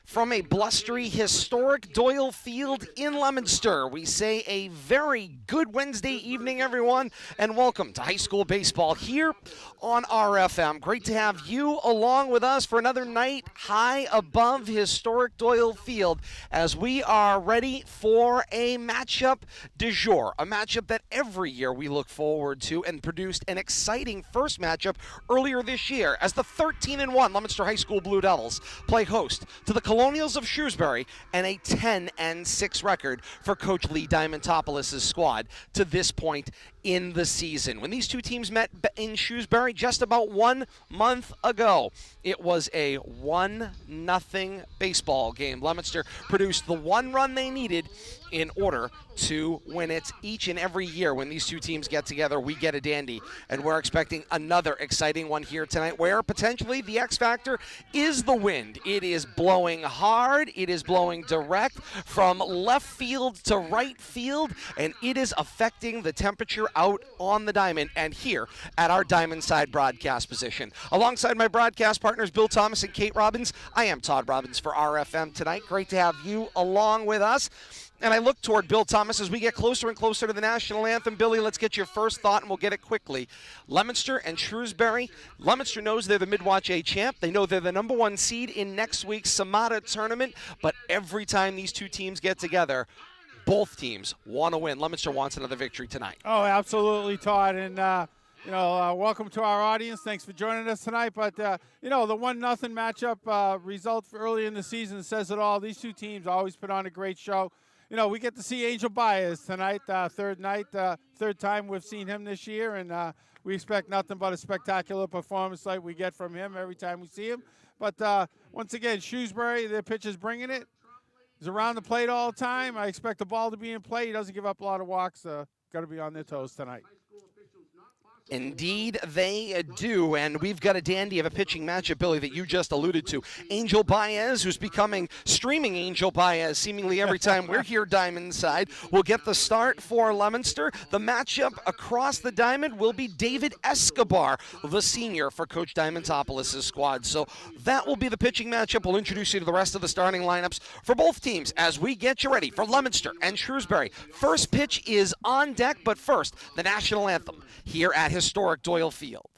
from a blustery, historic Doyle Field in Leominster. We say a very good Wednesday evening, everyone, and welcome to high school baseball here on RFM. Great to have you along with us for another night high above historic Doyle Field as we are ready for a matchup du jour, a matchup that every year we look forward to and produced an exciting first matchup earlier this year as the 13-1 Leominster High School Blue Devils play host to the Colonials of Shrewsbury and a 10-6 record for Coach Lee Diamantopoulos' squad to this point in the season. When these two teams met in Shrewsbury just about 1 month ago, it was a 1-0 baseball game. Leominster produced the one run they needed in order to win it. Each and every year when these two teams get together, we get a dandy, and we're expecting another exciting one here tonight where potentially the X factor is the wind. It is blowing hard, it is blowing direct from left field to right field, and it is affecting the temperature out on the diamond and here at our diamond side broadcast position. Alongside my broadcast partners Bill Thomas and Kate Robbins, I am Todd Robbins for RFM tonight. Great to have you along with us. And I look toward Bill Thomas as we get closer and closer to the national anthem. Billy, let's get your first thought, and we'll get it quickly. Leominster and Shrewsbury. Leominster knows they're the Midwatch A champ. They know they're the #1 seed in next week's Samata tournament. But every time these two teams get together, both teams want to win. Leominster wants another victory tonight. Oh, absolutely, Todd. And, welcome to our audience. Thanks for joining us tonight. But, the 1-0 matchup result early in the season says it all. These two teams always put on a great show. We get to see Angel Baez tonight, third time we've seen him this year, and we expect nothing but a spectacular performance like we get from him every time we see him. But once again, Shrewsbury, their pitcher's bringing it. He's around the plate all the time. I expect the ball to be in play. He doesn't give up a lot of walks. Got to be on their toes tonight. Indeed, they do, and we've got a dandy of a pitching matchup, Billy, that you just alluded to. Angel Baez, who's becoming streaming Angel Baez seemingly every time we're here diamond side, will get the start for Leominster. The matchup across the diamond will be David Escobar, the senior for Coach Diamantopoulos' squad. So that will be the pitching matchup. We'll introduce you to the rest of the starting lineups for both teams as we get you ready for Leominster and Shrewsbury. First pitch is on deck, but first, the national anthem here at historic Doyle Field.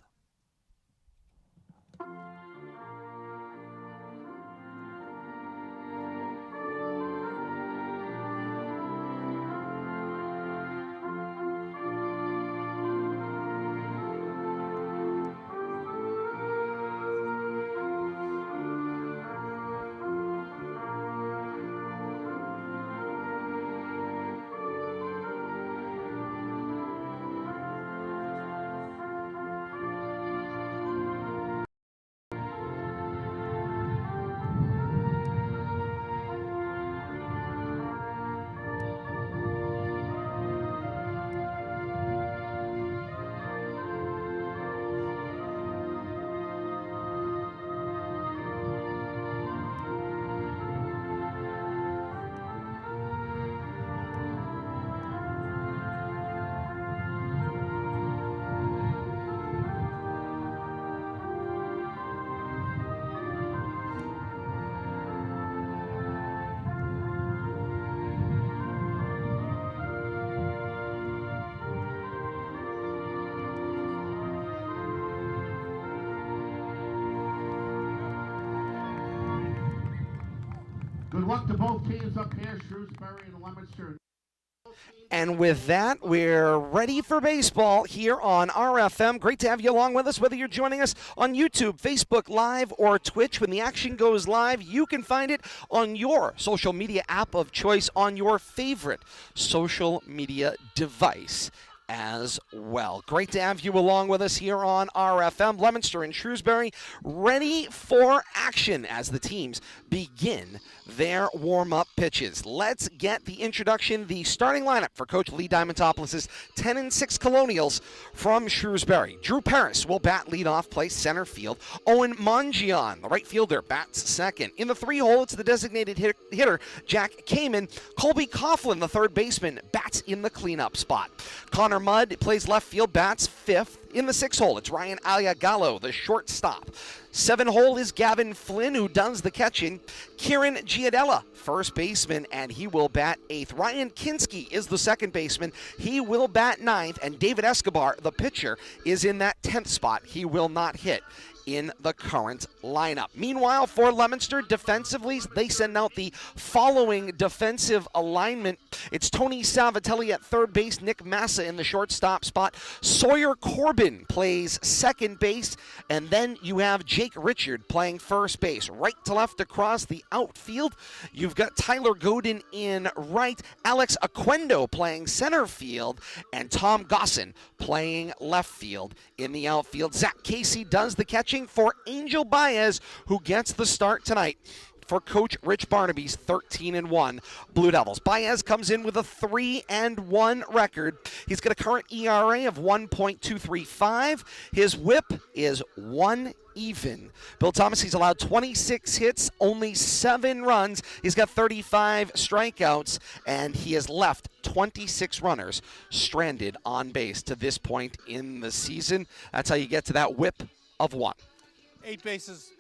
Good luck to both teams up here, Shrewsbury and Leominster. And with that, we're ready for baseball here on RFM. Great to have you along with us, whether you're joining us on YouTube, Facebook Live, or Twitch. When the action goes live, you can find it on your social media app of choice on your favorite social media device as well. Great to have you along with us here on RFM. Leominster and Shrewsbury ready for action as the teams begin their warm-up pitches. Let's get the introduction, the starting lineup for Coach Lee Diamantopoulos' 10-6 Colonials from Shrewsbury. Drew Paris will bat leadoff, play center field. Owen Mongion, the right fielder, bats second. In the 3-hole, it's the designated hitter, Jack Kamen. Colby Coughlin, the third baseman, bats in the cleanup spot. Connor Connor Mudd plays left field, bats fifth. In the 6 hole, it's Ryan Aliagallo, the shortstop. 7 hole is Gavin Flynn, who does the catching. Kieran Giadella, first baseman, and he will bat 8th. Ryan Kinski is the second baseman. He will bat 9th. And David Escobar, the pitcher, is in that 10th spot. He will not hit in the current lineup. Meanwhile, for Leominster, defensively, they send out the following defensive alignment. It's Tony Savatelli at third base, Nick Massa in the shortstop spot. Sawyer Corbin plays second base, and then you have Jake Richard playing first base. Right to left across the outfield, you've got Tyler Godin in right, Alex Aquendo playing center field, and Tom Gosson playing left field in the outfield. Zach Casey does the catching for Angel Baez, who gets the start tonight for Coach Rich Barnaby's 13-1 Blue Devils. Baez comes in with a 3-1 record. He's got a current ERA of 1.235. His whip is 1 even. Bill Thomas, he's allowed 26 hits, only 7 runs. He's got 35 strikeouts, and he has left 26 runners stranded on base to this point in the season. That's how you get to that whip of 1. 8 bases,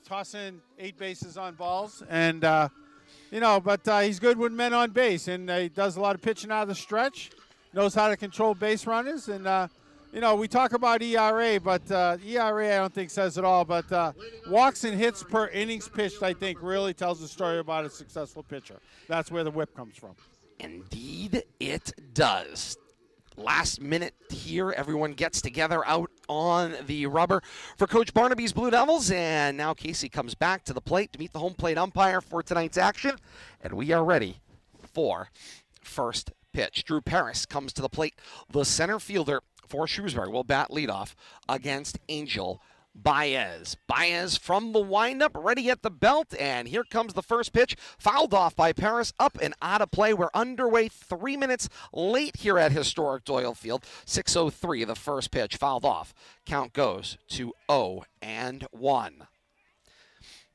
toss in 8 bases on balls, and but he's good with men on base, and he does a lot of pitching out of the stretch, knows how to control base runners, and we talk about ERA, but ERA I don't think says it all, but walks and hits per innings pitched, I think, really tells the story about a successful pitcher. That's where the whip comes from. Indeed it does. Last minute here, everyone gets together out on the rubber for Coach Barnaby's Blue Devils, and now Casey comes back to the plate to meet the home plate umpire for tonight's action, and we are ready for first pitch. Drew Paris comes to the plate. The center fielder for Shrewsbury will bat leadoff against Angel Baez. Baez from the windup, ready at the belt, and here comes the first pitch. Fouled off by Paris, up and out of play. We're underway 3 minutes late here at historic Doyle Field. 6:03, the first pitch, fouled off. Count goes to 0-1.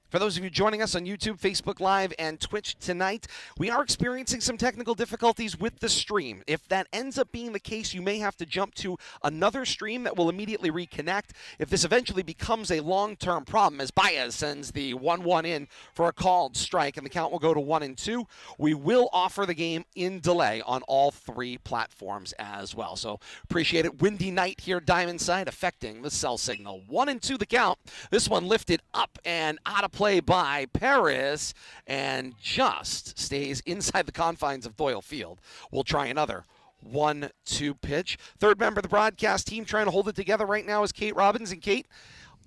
For those of you joining us on YouTube, Facebook Live, and Twitch tonight, we are experiencing some technical difficulties with the stream. If that ends up being the case, you may have to jump to another stream that will immediately reconnect. If this eventually becomes a long-term problem, as Baez sends the 1-1 in for a called strike, and the count will go to 1-2, we will offer the game in delay on all 3 platforms as well. So appreciate it. Windy night here, Diamond Side, affecting the cell signal. 1-2 the count. This one lifted up and out of play by Paris and just stays inside the confines of Doyle Field. We'll try another 1-2 pitch. Third member of the broadcast team trying to hold it together right now is Kate Robbins. And Kate,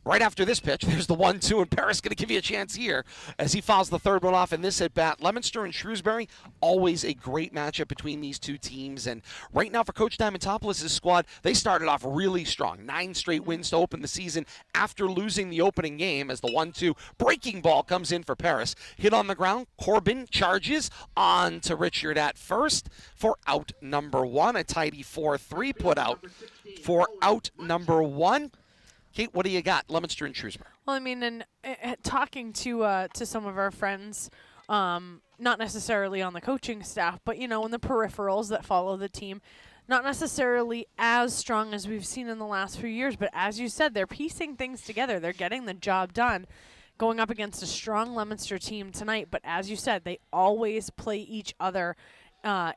right after this pitch, there's the 1-2, and Paris going to give you a chance here as he fouls the third one off in this at-bat. Leominster and Shrewsbury, always a great matchup between these two teams. And right now for Coach Diamantopoulos' squad, they started off really strong. 9 straight wins to open the season after losing the opening game as the 1-2 breaking ball comes in for Paris. Hit on the ground, Corbin charges on to Richard at first for out number 1. A tidy 4-3 put out for out number 1. Kate, what do you got, Leominster and Shrewsbury? Well, I mean, and talking to some of our friends, not necessarily on the coaching staff, but, in the peripherals that follow the team, not necessarily as strong as we've seen in the last few years, but as you said, they're piecing things together. They're getting the job done, going up against a strong Leominster team tonight. But as you said, they always play each other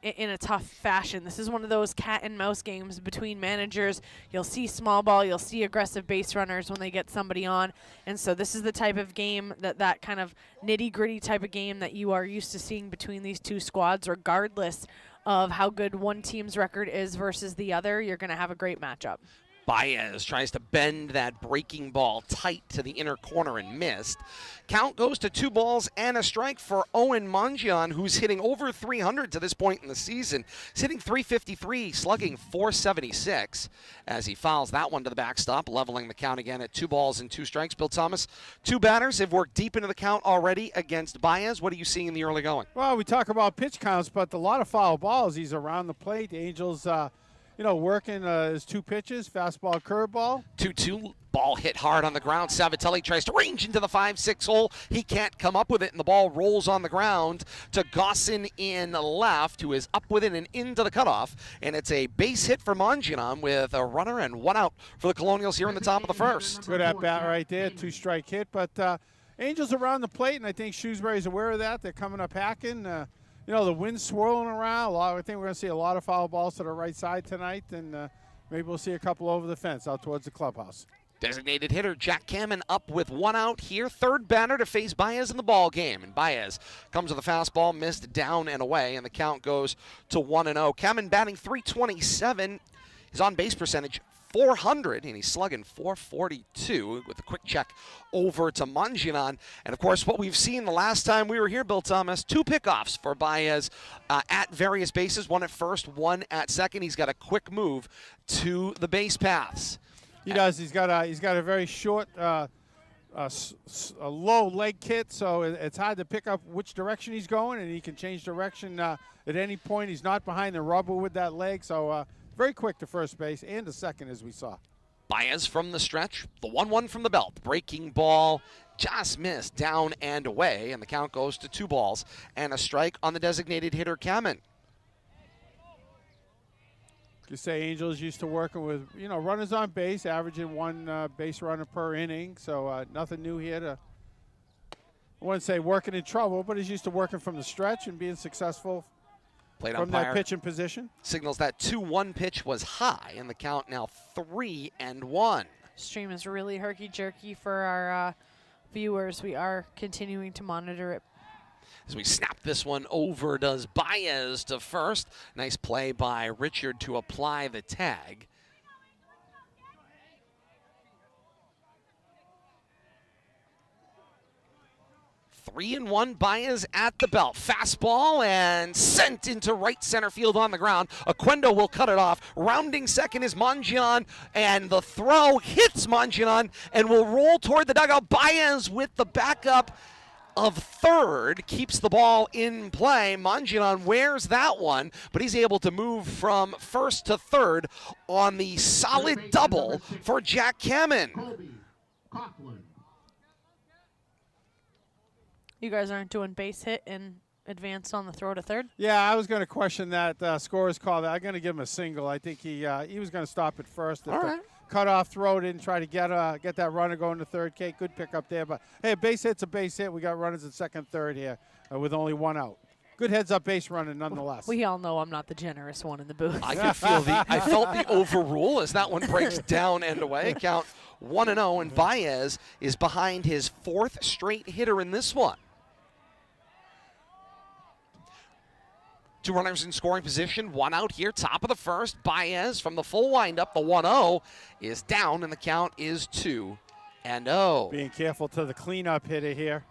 in a tough fashion. This is one of those cat and mouse games between managers. You'll see small ball, you'll see aggressive base runners when they get somebody on. And so this is the type of game, that kind of nitty-gritty type of game that you are used to seeing between these two squads, regardless of how good one team's record is versus the other. You're going to have a great matchup. Baez tries to bend that breaking ball tight to the inner corner and missed. Count goes to 2 balls and a strike for Owen Mangian, who's hitting over 300 to this point in the season. He's hitting .353, slugging .476 as he fouls that one to the backstop, leveling the count again at 2 balls and 2 strikes. Bill Thomas, 2 batters have worked deep into the count already against Baez. What are you seeing in the early going? Well, we talk about pitch counts, but a lot of foul balls. He's around the plate. The Angels working his 2 pitches, fastball, curveball. 2-2 Ball hit hard on the ground. Savatelli tries to range into the 5-6 hole. He can't come up with it, and the ball rolls on the ground to Gossin in left, who is up with it and into the cutoff. And it's a base hit for Mangianan with a runner and one out for the Colonials here in the top of the first. Good at bat right there, 2-strike hit. But Angels around the plate, and I think Shrewsbury's aware of that. They're coming up hacking. You know, the wind's swirling around. I think we're going to see a lot of foul balls to the right side tonight, and maybe we'll see a couple over the fence out towards the clubhouse. Designated hitter Jack Kamen up with one out here. Third batter to face Baez in the ball game. And Baez comes with a fastball, missed down and away, and the count goes to 1-0. Kamen batting .327. His on-base percentage .400, and he's slugging .442 with a quick check over to Mangianan. And, of course, what we've seen the last time we were here, Bill Thomas, 2 pickoffs for Baez at various bases, one at first, one at second. He's got a quick move to the base paths. He does. He's got a very short, a low leg kit, so it's hard to pick up which direction he's going, and he can change direction at any point. He's not behind the rubber with that leg, so very quick to first base and to second, as we saw. Baez from the stretch, the 1-1 from the belt. Breaking ball just missed down and away, and the count goes to 2 balls and a strike on the designated hitter Kamen. You say Angels used to working with, you know, runners on base, averaging 1 base runner per inning. So nothing new here. I wouldn't say working in trouble, but he's used to working from the stretch and being successful from that pitching position. Signals that 2-1 pitch was high, and the count now 3-1. Stream is really herky-jerky for our viewers. We are continuing to monitor it. As we snap this one over, does Baez to first. Nice play by Richard to apply the tag. Three and one, Baez at the belt. Fastball and sent into right center field on the ground. Oquendo will cut it off. Rounding second is Mangianan, and the throw hits Mangianan and will roll toward the dugout. Baez with the backup of third keeps the ball in play. Mangianan wears that one, but he's able to move from first to third on the solid double for Jack Kamen. You guys aren't doing base hit and advanced on the throw to third? Yeah, I was going to question that scorer's call. I'm going to give him a single. I think he was going to stop at first. All right. Cutoff throw didn't try to get that runner going to third. Kate, good pickup there. But, hey, a base hit's a base hit. We got runners at second, third here with only 1 out. Good heads-up base running nonetheless. We all know I'm not the generous one in the booth. I felt the overrule as that one breaks down and away. Count 1-0, and Baez is behind his 4th straight hitter in this one. 2 runners in scoring position, 1 out here, top of the first. Baez from the full windup, the 1-0 is down, and the count is 2-0. Being careful to the cleanup hitter here.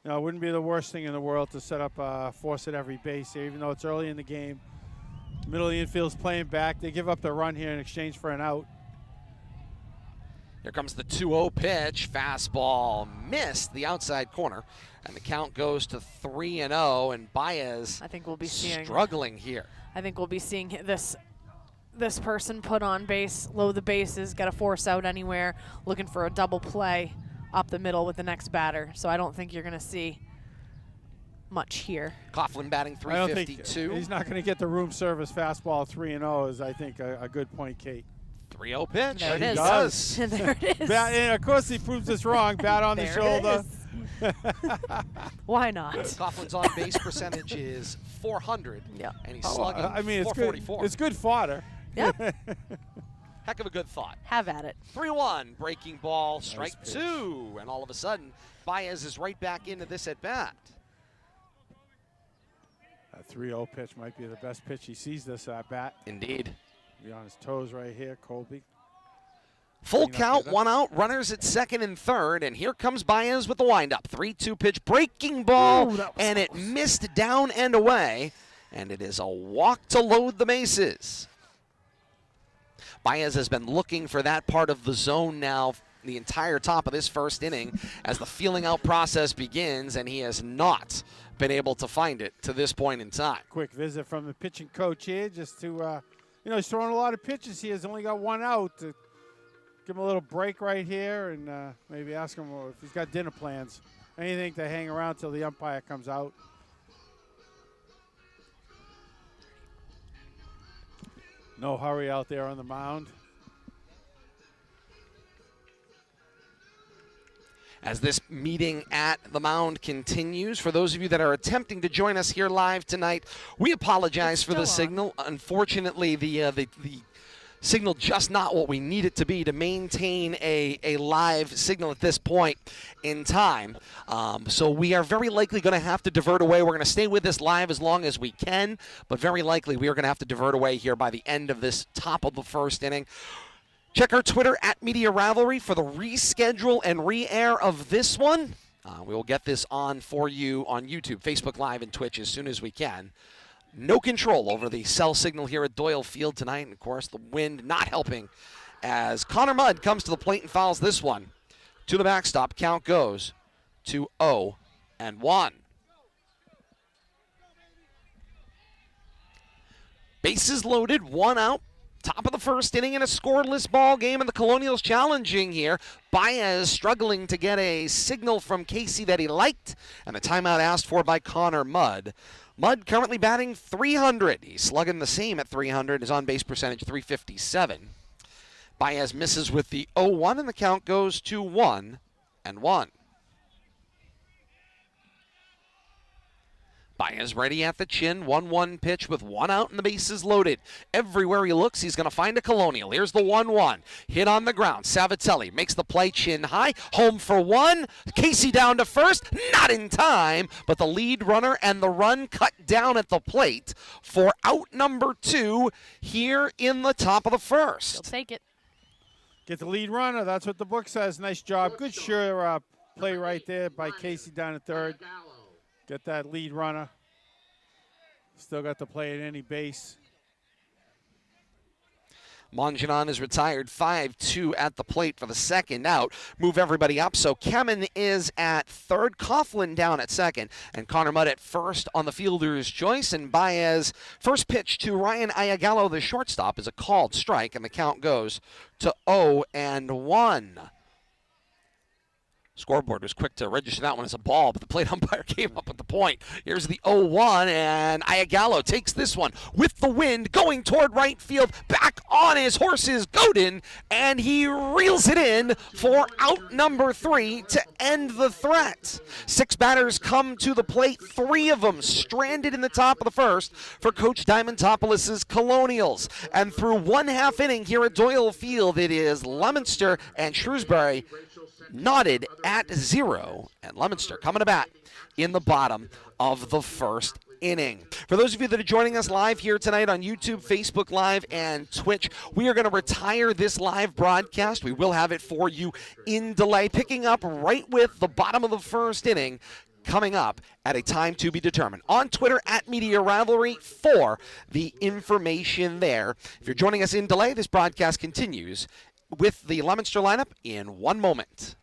You know, it wouldn't be the worst thing in the world to set up a force at every base here, even though it's early in the game. Middle of the infield's playing back. They give up the run here in exchange for an out. Here comes the 2-0 pitch. Fastball missed the outside corner, and the count goes to 3-0. And Baez, I think we'll be seeing struggling here. I think we'll be seeing this person put on base, load the bases, get a force out anywhere, looking for a double play up the middle with the next batter. So I don't think you're going to see much here. Coughlin batting .352. I don't think he's not going to get the room service fastball 3-0 is, I think, a good point, Kate. 3-0 pitch. There it He is. does. There it is. And of course, he proves us wrong. Bat on the There shoulder. it is. Why not? Coughlin's on base percentage is .400, Yeah. and he's slugging I mean, it's good. .444. It's good fodder. Yeah. Heck of a good thought. Have at it. 3-1, breaking ball, Nice strike pitch. 2, and all of a sudden, Baez is right back into this at bat. That 3-0 pitch might be the best pitch he sees this at bat. Indeed. Be on his toes right here, Colby. Full Clean up count, hitter. 1 out, runners at second and third, and here comes Baez with the windup. 3-2 pitch, breaking ball, Ooh, that was and it close. missed down and away, and it is a walk to load the bases. Baez has been looking for that part of the zone now the entire top of this first inning as the feeling out process begins, and he has not been able to find it to this point in time. Quick visit from the pitching coach here just to, you know, he's throwing a lot of pitches. He has only got 1 out to give him a little break right here and maybe ask him if he's got dinner plans. Anything to hang around till the umpire comes out. No hurry out there on the mound. As this meeting at the mound continues, for those of you that are attempting to join us here live tonight, we apologize for the signal. Unfortunately, the signal just not what we need it to be to maintain a live signal at this point in time. So we are very likely going to have to divert away. We're going to stay with this live as long as we can, but very likely we are going to have to divert away here by the end of this top of the first inning. Check our Twitter at Media Rivalry for the reschedule and re-air of this one. We will get this on for you on YouTube, Facebook Live, and Twitch as soon as we can. No control over the cell signal here at Doyle Field tonight. And, of course, the wind not helping as Connor Mudd comes to the plate and fouls this one. To the backstop, count goes to 0-1. Bases loaded, one out. Top of the first inning in a scoreless ball game, and the Colonials challenging here. Baez struggling to get a signal from Casey that he liked, and a timeout asked for by Connor Mudd. Mudd currently batting .300. He's slugging the same at .300. His on-base percentage .357. Baez misses with the 0-1, and the count goes to 1-1. Baez ready at the chin, 1-1 pitch with one out and the bases loaded. Everywhere he looks, he's going to find a Colonial. Here's the 1-1. Hit on the ground. Savatelli makes the play chin high. Home for one. Casey down to first. Not in time, but the lead runner and the run cut down at the plate for out number 2 here in the top of the first. He'll take it. Get the lead runner. That's what the book says. Nice job. Good sure play right there by Casey down at third. Get that lead runner. Still got to play at any base. Mongenon is retired 5-2 at the plate for the second out. Move everybody up. So Kemen is at third, Coughlin down at second, and Connor Mudd at first on the fielder's choice. And Baez, first pitch to Ryan Ayagallo, the shortstop, is a called strike, and the count goes to 0-1. Scoreboard was quick to register that one as a ball, but the plate umpire came up with the point. Here's the 0-1, and Ayagallo takes this one with the wind going toward right field. Back on his horses, Godin, and he reels it in for out number 3 to end the threat. 6 batters come to the plate, 3 of them stranded in the top of the first for Coach Diamantopoulos' Colonials. And through 1/2 inning here at Doyle Field, it is Leominster and Shrewsbury knotted at 0, and Leominster coming to bat in the bottom of the first inning. For those of you that are joining us live here tonight on YouTube, Facebook Live, and Twitch, we are going to retire this live broadcast. We will have it for you in delay, picking up right with the bottom of the first inning, coming up at a time to be determined. On Twitter, at Media Rivalry, for the information there. If you're joining us in delay, this broadcast continues with the Leominster lineup in 1 moment.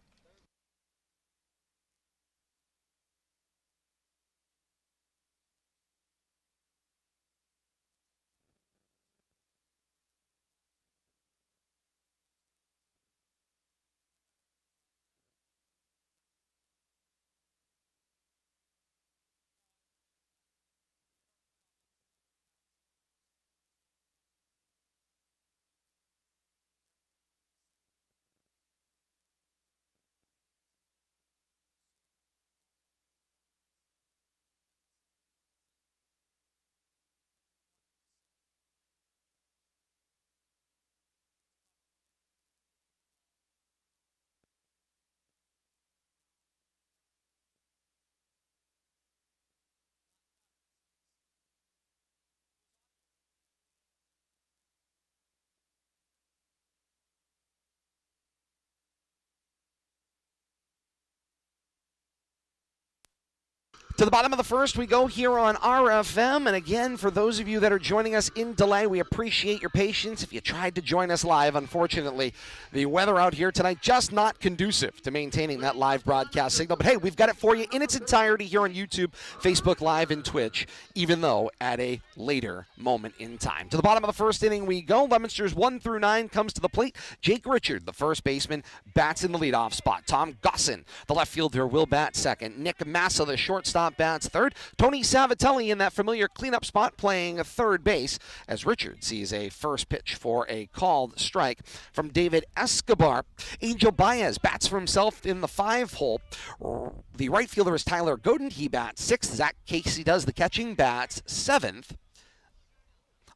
To the bottom of the first we go here on RFM, and again, for those of you that are joining us in delay, we appreciate your patience. If you tried to join us live, unfortunately, the weather out here tonight just not conducive to maintaining that live broadcast signal. But hey, we've got it for you in its entirety here on YouTube, Facebook Live, and Twitch, even though at a later moment in time. To the bottom of the first inning we go. Leominster's 1 through 9 comes to the plate. Jake Richard, the first baseman, bats in the leadoff spot. Tom Gossin, the left fielder, will bat second. Nick Massa, the shortstop, bats third. Tony Savatelli in that familiar cleanup spot playing third base as Richard sees a first pitch for a called strike from David Escobar. Angel Baez bats for himself in the 5-hole. The right fielder is Tyler Godin. He bats sixth. Zach Casey does the catching, bats seventh.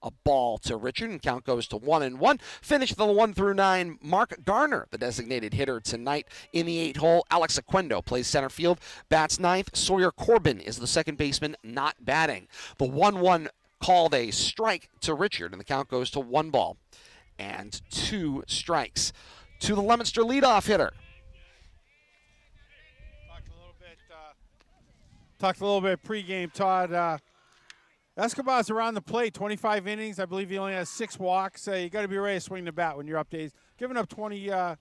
A ball to Richard, and count goes to 1-1. Finish the 1 through 9. Mark Garner, the designated hitter tonight in the 8-hole. Alex Aquendo plays center field, bats ninth. Sawyer Corbin is the second baseman, not batting. The 1-1 called a strike to Richard, and the count goes to 1 ball and 2 strikes. To the Leominster leadoff hitter. Talked a little bit pregame, Todd. Escobar's around the plate, 25 innings. I believe he only has 6 walks. You got to be ready to swing the bat when you're up days. Giving up 25,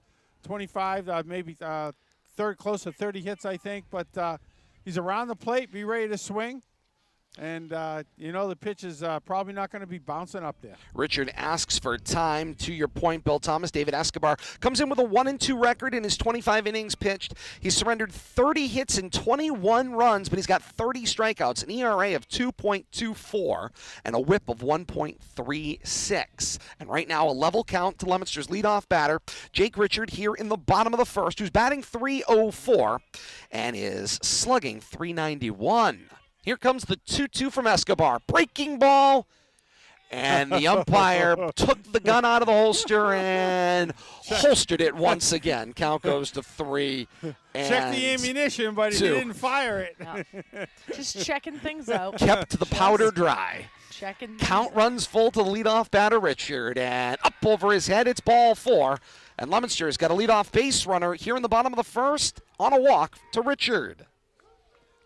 maybe close to 30 hits, I think. But he's around the plate. Be ready to swing. And, the pitch is probably not going to be bouncing up there. Richard asks for time. To your point, Bill Thomas, David Escobar comes in with a 1-2 record in his 25 innings pitched. He's surrendered 30 hits and 21 runs, but he's got 30 strikeouts, an ERA of 2.24, and a whip of 1.36. And right now, a level count to Leominster's leadoff batter, Jake Richard, here in the bottom of the first, who's batting .304 and is slugging .391. Here comes the 2-2 from Escobar. Breaking ball. And the umpire took the gun out of the holster and holstered it once again. Count goes to 3. And check the ammunition, but he didn't fire it. No. Just checking things out. Kept the powder dry. Checking. Count runs full to the leadoff batter, Richard. And up over his head, it's ball 4. And Leominster's got a leadoff base runner here in the bottom of the first on a walk to Richard.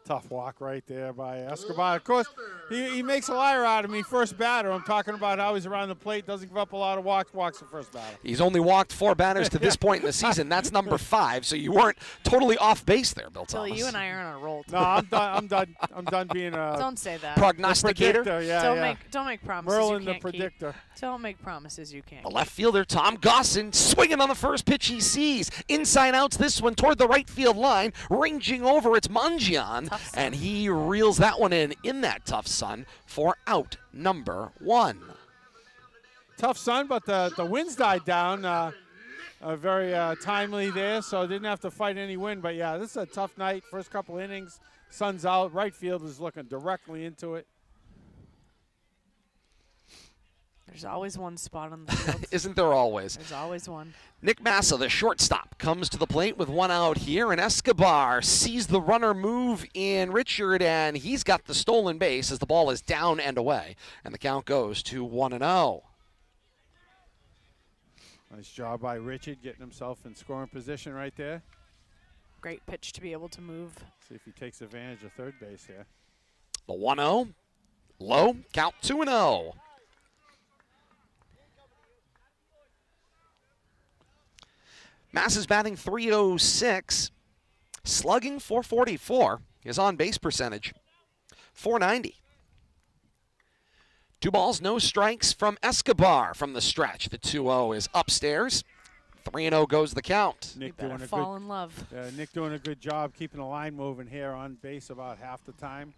Tough walk right there by Escobar. Of course, he makes a liar out of me, first batter. I'm talking about how he's around the plate, doesn't give up a lot of walks the first batter. He's only walked 4 batters to this point in the season. That's number 5, so you weren't totally off base there, Bill Thomas. Billy, you and I are on a roll. No, I'm done. I'm done being a Don't say that. Prognosticator. Don't make promises Merlin you can't the predictor. keep. Don't make promises you can't The keep. left fielder, Tom Gossin, swinging on the first pitch he sees. Inside outs this one toward the right field line. Ranging over, it's Mangian. And he reels that one in that tough sun for out number 1. Tough sun, but the winds died down. Very timely there, so didn't have to fight any wind. But, yeah, this is a tough night. First couple innings, sun's out. Right field is looking directly into it. There's always one spot on the field. Isn't there always? There's always one. Nick Massa, the shortstop, comes to the plate with 1 out here, and Escobar sees the runner move in Richard, and he's got the stolen base as the ball is down and away, and the count goes to 1-0. Nice job by Richard getting himself in scoring position right there. Great pitch to be able to move. See if he takes advantage of third base here. The 1-0, low, count 2-0. Massa's batting .306, slugging .444. His on-base percentage, .490. 2 balls, no strikes from Escobar from the stretch. The 2-0 is upstairs. 3-0 goes the count. You better fall in love. Nick doing a good job keeping the line moving here on base about half the time.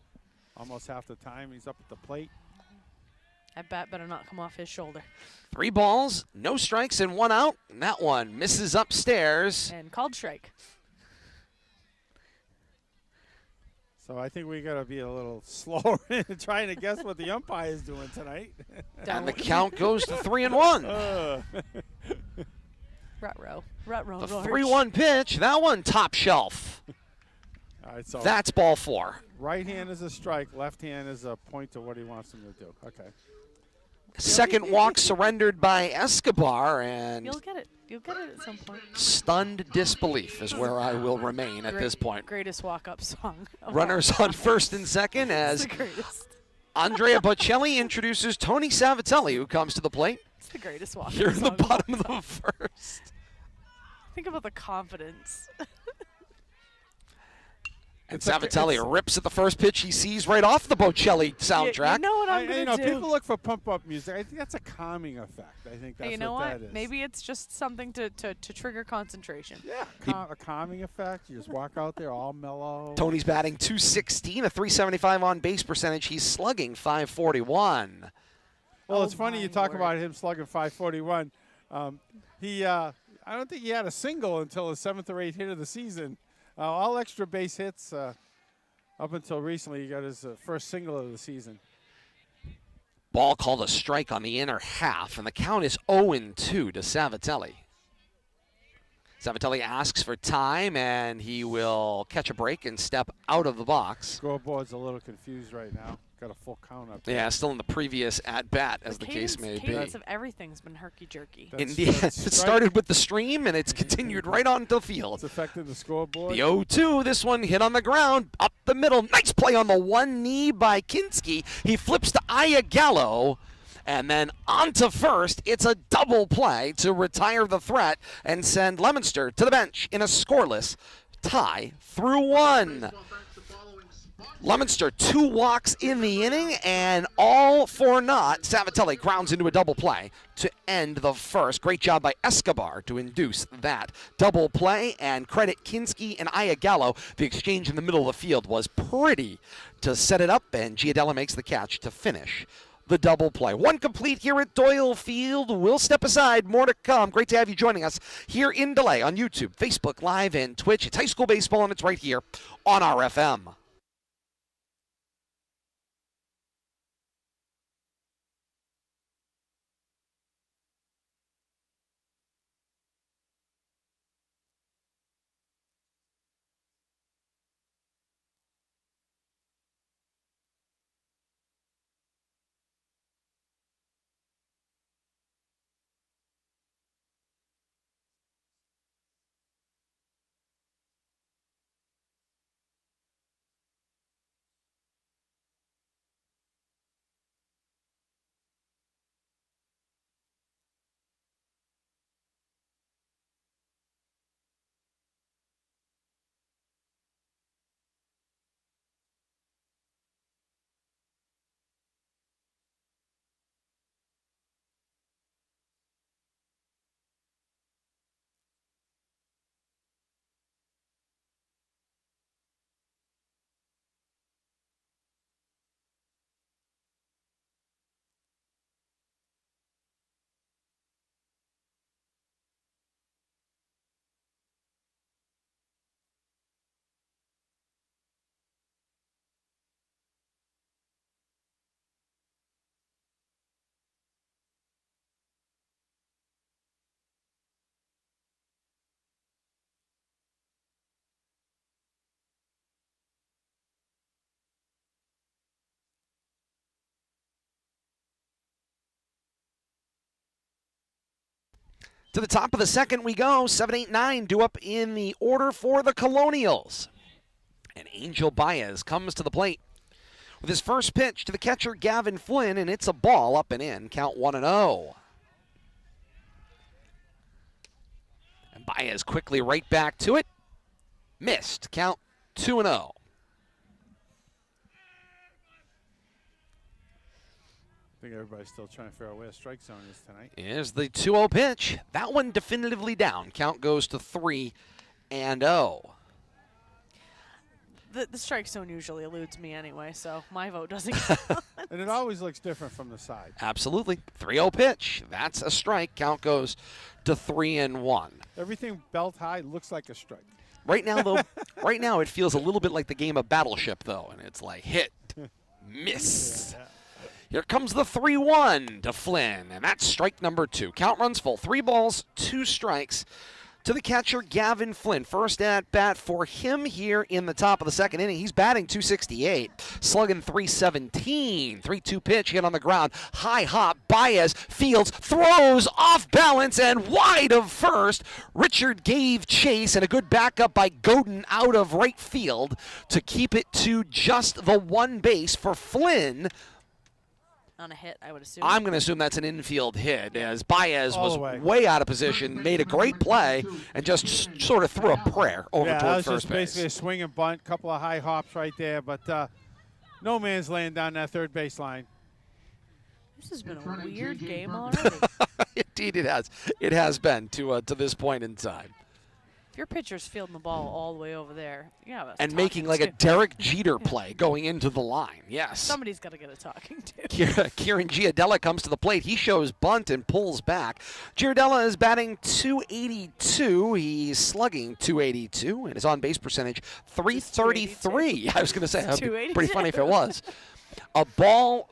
Almost half the time he's up at the plate. That bat better not come off his shoulder. 3 balls, no strikes, and 1 out. And that one misses upstairs. And called strike. So I think we got to be a little slower in trying to guess what the umpire is doing tonight. And the count goes to 3-1. Ruh-roh. The 3-1 pitch, that one top shelf. All right, so that's ball 4. Right hand is a strike, left hand is a point to what he wants him to do. Okay. Second walk surrendered by Escobar, and You'll get it. You'll get it at some point. stunned disbelief is where I will remain at this point. Greatest walk-up song. Runners on first and second as It's the greatest. Andrea Bocelli introduces Tony Savatelli, who comes to the plate It's the greatest walk-up here in the song. bottom of the first. Think about the confidence. And It's like- Savatelli it's- rips at the first pitch he sees right off the Bocelli soundtrack. You know what I'm you gonna know, do. people look for pump-up music. I think that's a calming effect. I think that's You know what what? that is. Maybe it's just something to trigger concentration. Yeah, a calming effect. You just walk out there all mellow. Tony's batting .216, a .375 on base percentage. He's slugging .541. Well, Oh it's funny you my talk word. about him slugging .541. I don't think he had a single until his 7th or 8th hit of the season. All extra base hits up until recently. He got his first single of the season. Ball called a strike on the inner half, and the count is 0-2 to Savatelli. Savatelli asks for time, and he will catch a break and step out of the box. Scoreboard's a little confused right now. Got a full count up there. Yeah, still in the previous at-bat, as the case may be. Cadence of everything's been herky-jerky. Indeed, it started with the stream, and it's continued right onto the field. It's affecting the scoreboard. The 0-2, this one hit on the ground, up the middle. Nice play on the one knee by Kinski. He flips to Iagallo, and then onto first. It's a double play to retire the threat and send Leominster to the bench in a scoreless tie through one. Leominster 2 walks in the inning, and all for naught. Savatelli grounds into a double play to end the first. Great job by Escobar to induce that double play, and credit Kinski and Iagallo. The exchange in the middle of the field was pretty to set it up, and Giadella makes the catch to finish the double play. One complete here at Doyle Field. We'll step aside. More to come. Great to have you joining us here in Delay on YouTube, Facebook Live, and Twitch. It's high school baseball, and it's right here on RFM. To the top of the second we go. 7, 8, 9 due up in the order for the Colonials. And Angel Baez comes to the plate with his first pitch to the catcher Gavin Flynn, and it's a ball up and in. Count 1-0. And Baez quickly right back to it. Missed. Count 2-0. I think everybody's still trying to figure out where the strike zone is tonight. Here's the 2-0 pitch. That one definitively down. Count goes to 3-0. The strike zone usually eludes me anyway, so my vote doesn't count. And it always looks different from the side. Absolutely. 3-0 pitch. That's a strike. Count goes to 3-1. Everything belt high looks like a strike. Right now, though, right now it feels a little bit like the game of Battleship, though, and it's like hit, miss. Here comes the 3-1 to Flynn, and that's strike number 2. Count runs full. 3 balls, 2 strikes to the catcher, Gavin Flynn. First at bat for him here in the top of the second inning. He's batting .268, slugging .317. 3-2 pitch hit on the ground. High hop, Baez fields, throws off balance and wide of first. Richard gave chase and a good backup by Godin out of right field to keep it to just the one base for Flynn. On a hit, I would assume. I'm going to assume that's an infield hit, as Baez All was the way. way out of position, made a great play, and just sort of threw a prayer over Yeah, that toward was first just base. basically a swing and bunt, couple of high hops right there, but no man's laying down that third baseline. This has been a weird game already. Indeed, it has. It has been to this point in time. If your pitcher's fielding the ball all the way over there, you have us And talking making like a to. Derek Jeter play going into the line. Yes. Somebody's got to get a talking to. Kieran Giardella comes to the plate. He shows bunt and pulls back. Giardella is batting .282. He's slugging .282, and his on-base percentage .333. I was going to say, that'd be pretty funny if it was. A ball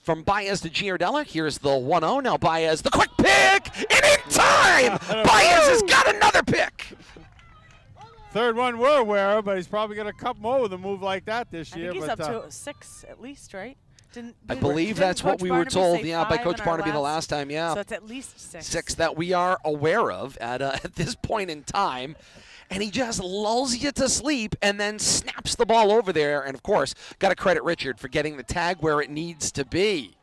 from Baez to Giardella. Here's the 1-0. Now Baez, the quick pick, and in time, Baez has got another pick. Third one we're aware of, but he's probably got a couple more with a move like that this I year. think he's but, up to 6 at least, right? I believe that's what Coach we were Barnaby told, say yeah, by 5 Coach in our Barnaby the last time, yeah. So it's at least 6. 6 that we are aware of at this point in time. And he just lulls you to sleep and then snaps the ball over there. And, of course, got to credit Richard for getting the tag where it needs to be.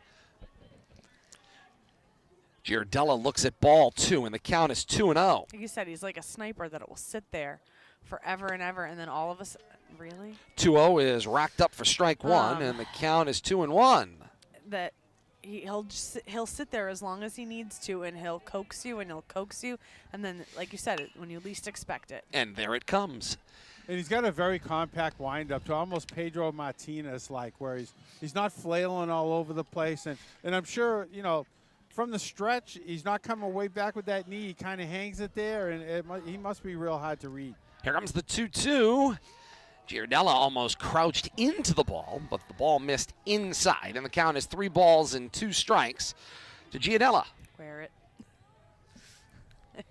Giardella looks at ball 2, and the count is 2-0. Like you said, he's like a sniper that it will sit there forever and ever, and then all of us, really? 2-0 is racked up for strike 1, and the count is 2-1. That he'll sit there as long as he needs to, and he'll coax you, and then, like you said, when you least expect it. And there it comes. And he's got a very compact windup to almost Pedro Martinez-like, where he's not flailing all over the place. And I'm sure, you know, from the stretch, he's not coming way back with that knee. He kind of hangs it there, and he must be real hard to read. Here comes the 2-2. Giardella almost crouched into the ball, but the ball missed inside, and the count is 3 balls and 2 strikes to Giardella. Wear it.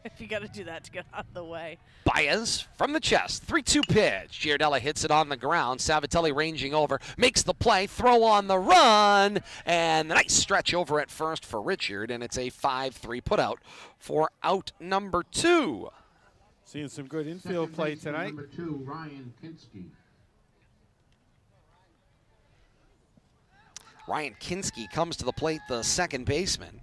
If you got to do that to get out of the way. Baez from the chest, 3-2 pitch. Giardella hits it on the ground. Savatelli ranging over, makes the play, throw on the run, and a nice stretch over at first for Richard, and it's a 5-3 putout for out number 2. Seeing some good infield play tonight. Number 2, Ryan Kinski. Ryan Kinski comes to the plate, the second baseman.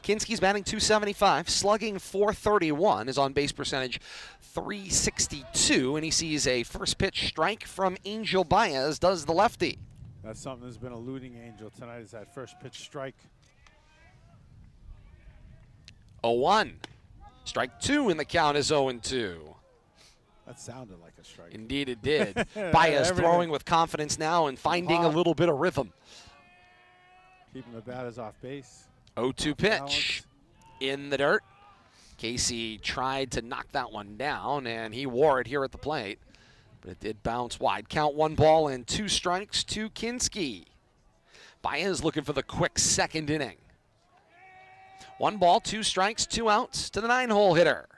Kinski's batting .275, slugging .431, his on-base percentage .362, and he sees a first pitch strike from Angel Baez, does the lefty. That's something that's been eluding Angel tonight, is that first pitch strike. 0-1. Strike 2, and the count is 0-2. That sounded like a strike. Indeed it did. Baez throwing with confidence now and finding a little bit of rhythm. Keeping the batters off base. 0-2 pitch in the dirt. Casey tried to knock that one down, and he wore it here at the plate, but it did bounce wide. Count 1 ball and 2 strikes to Kinski. Baez looking for the quick second inning. 1 ball, 2 strikes, 2 outs to the 9-hole hitter.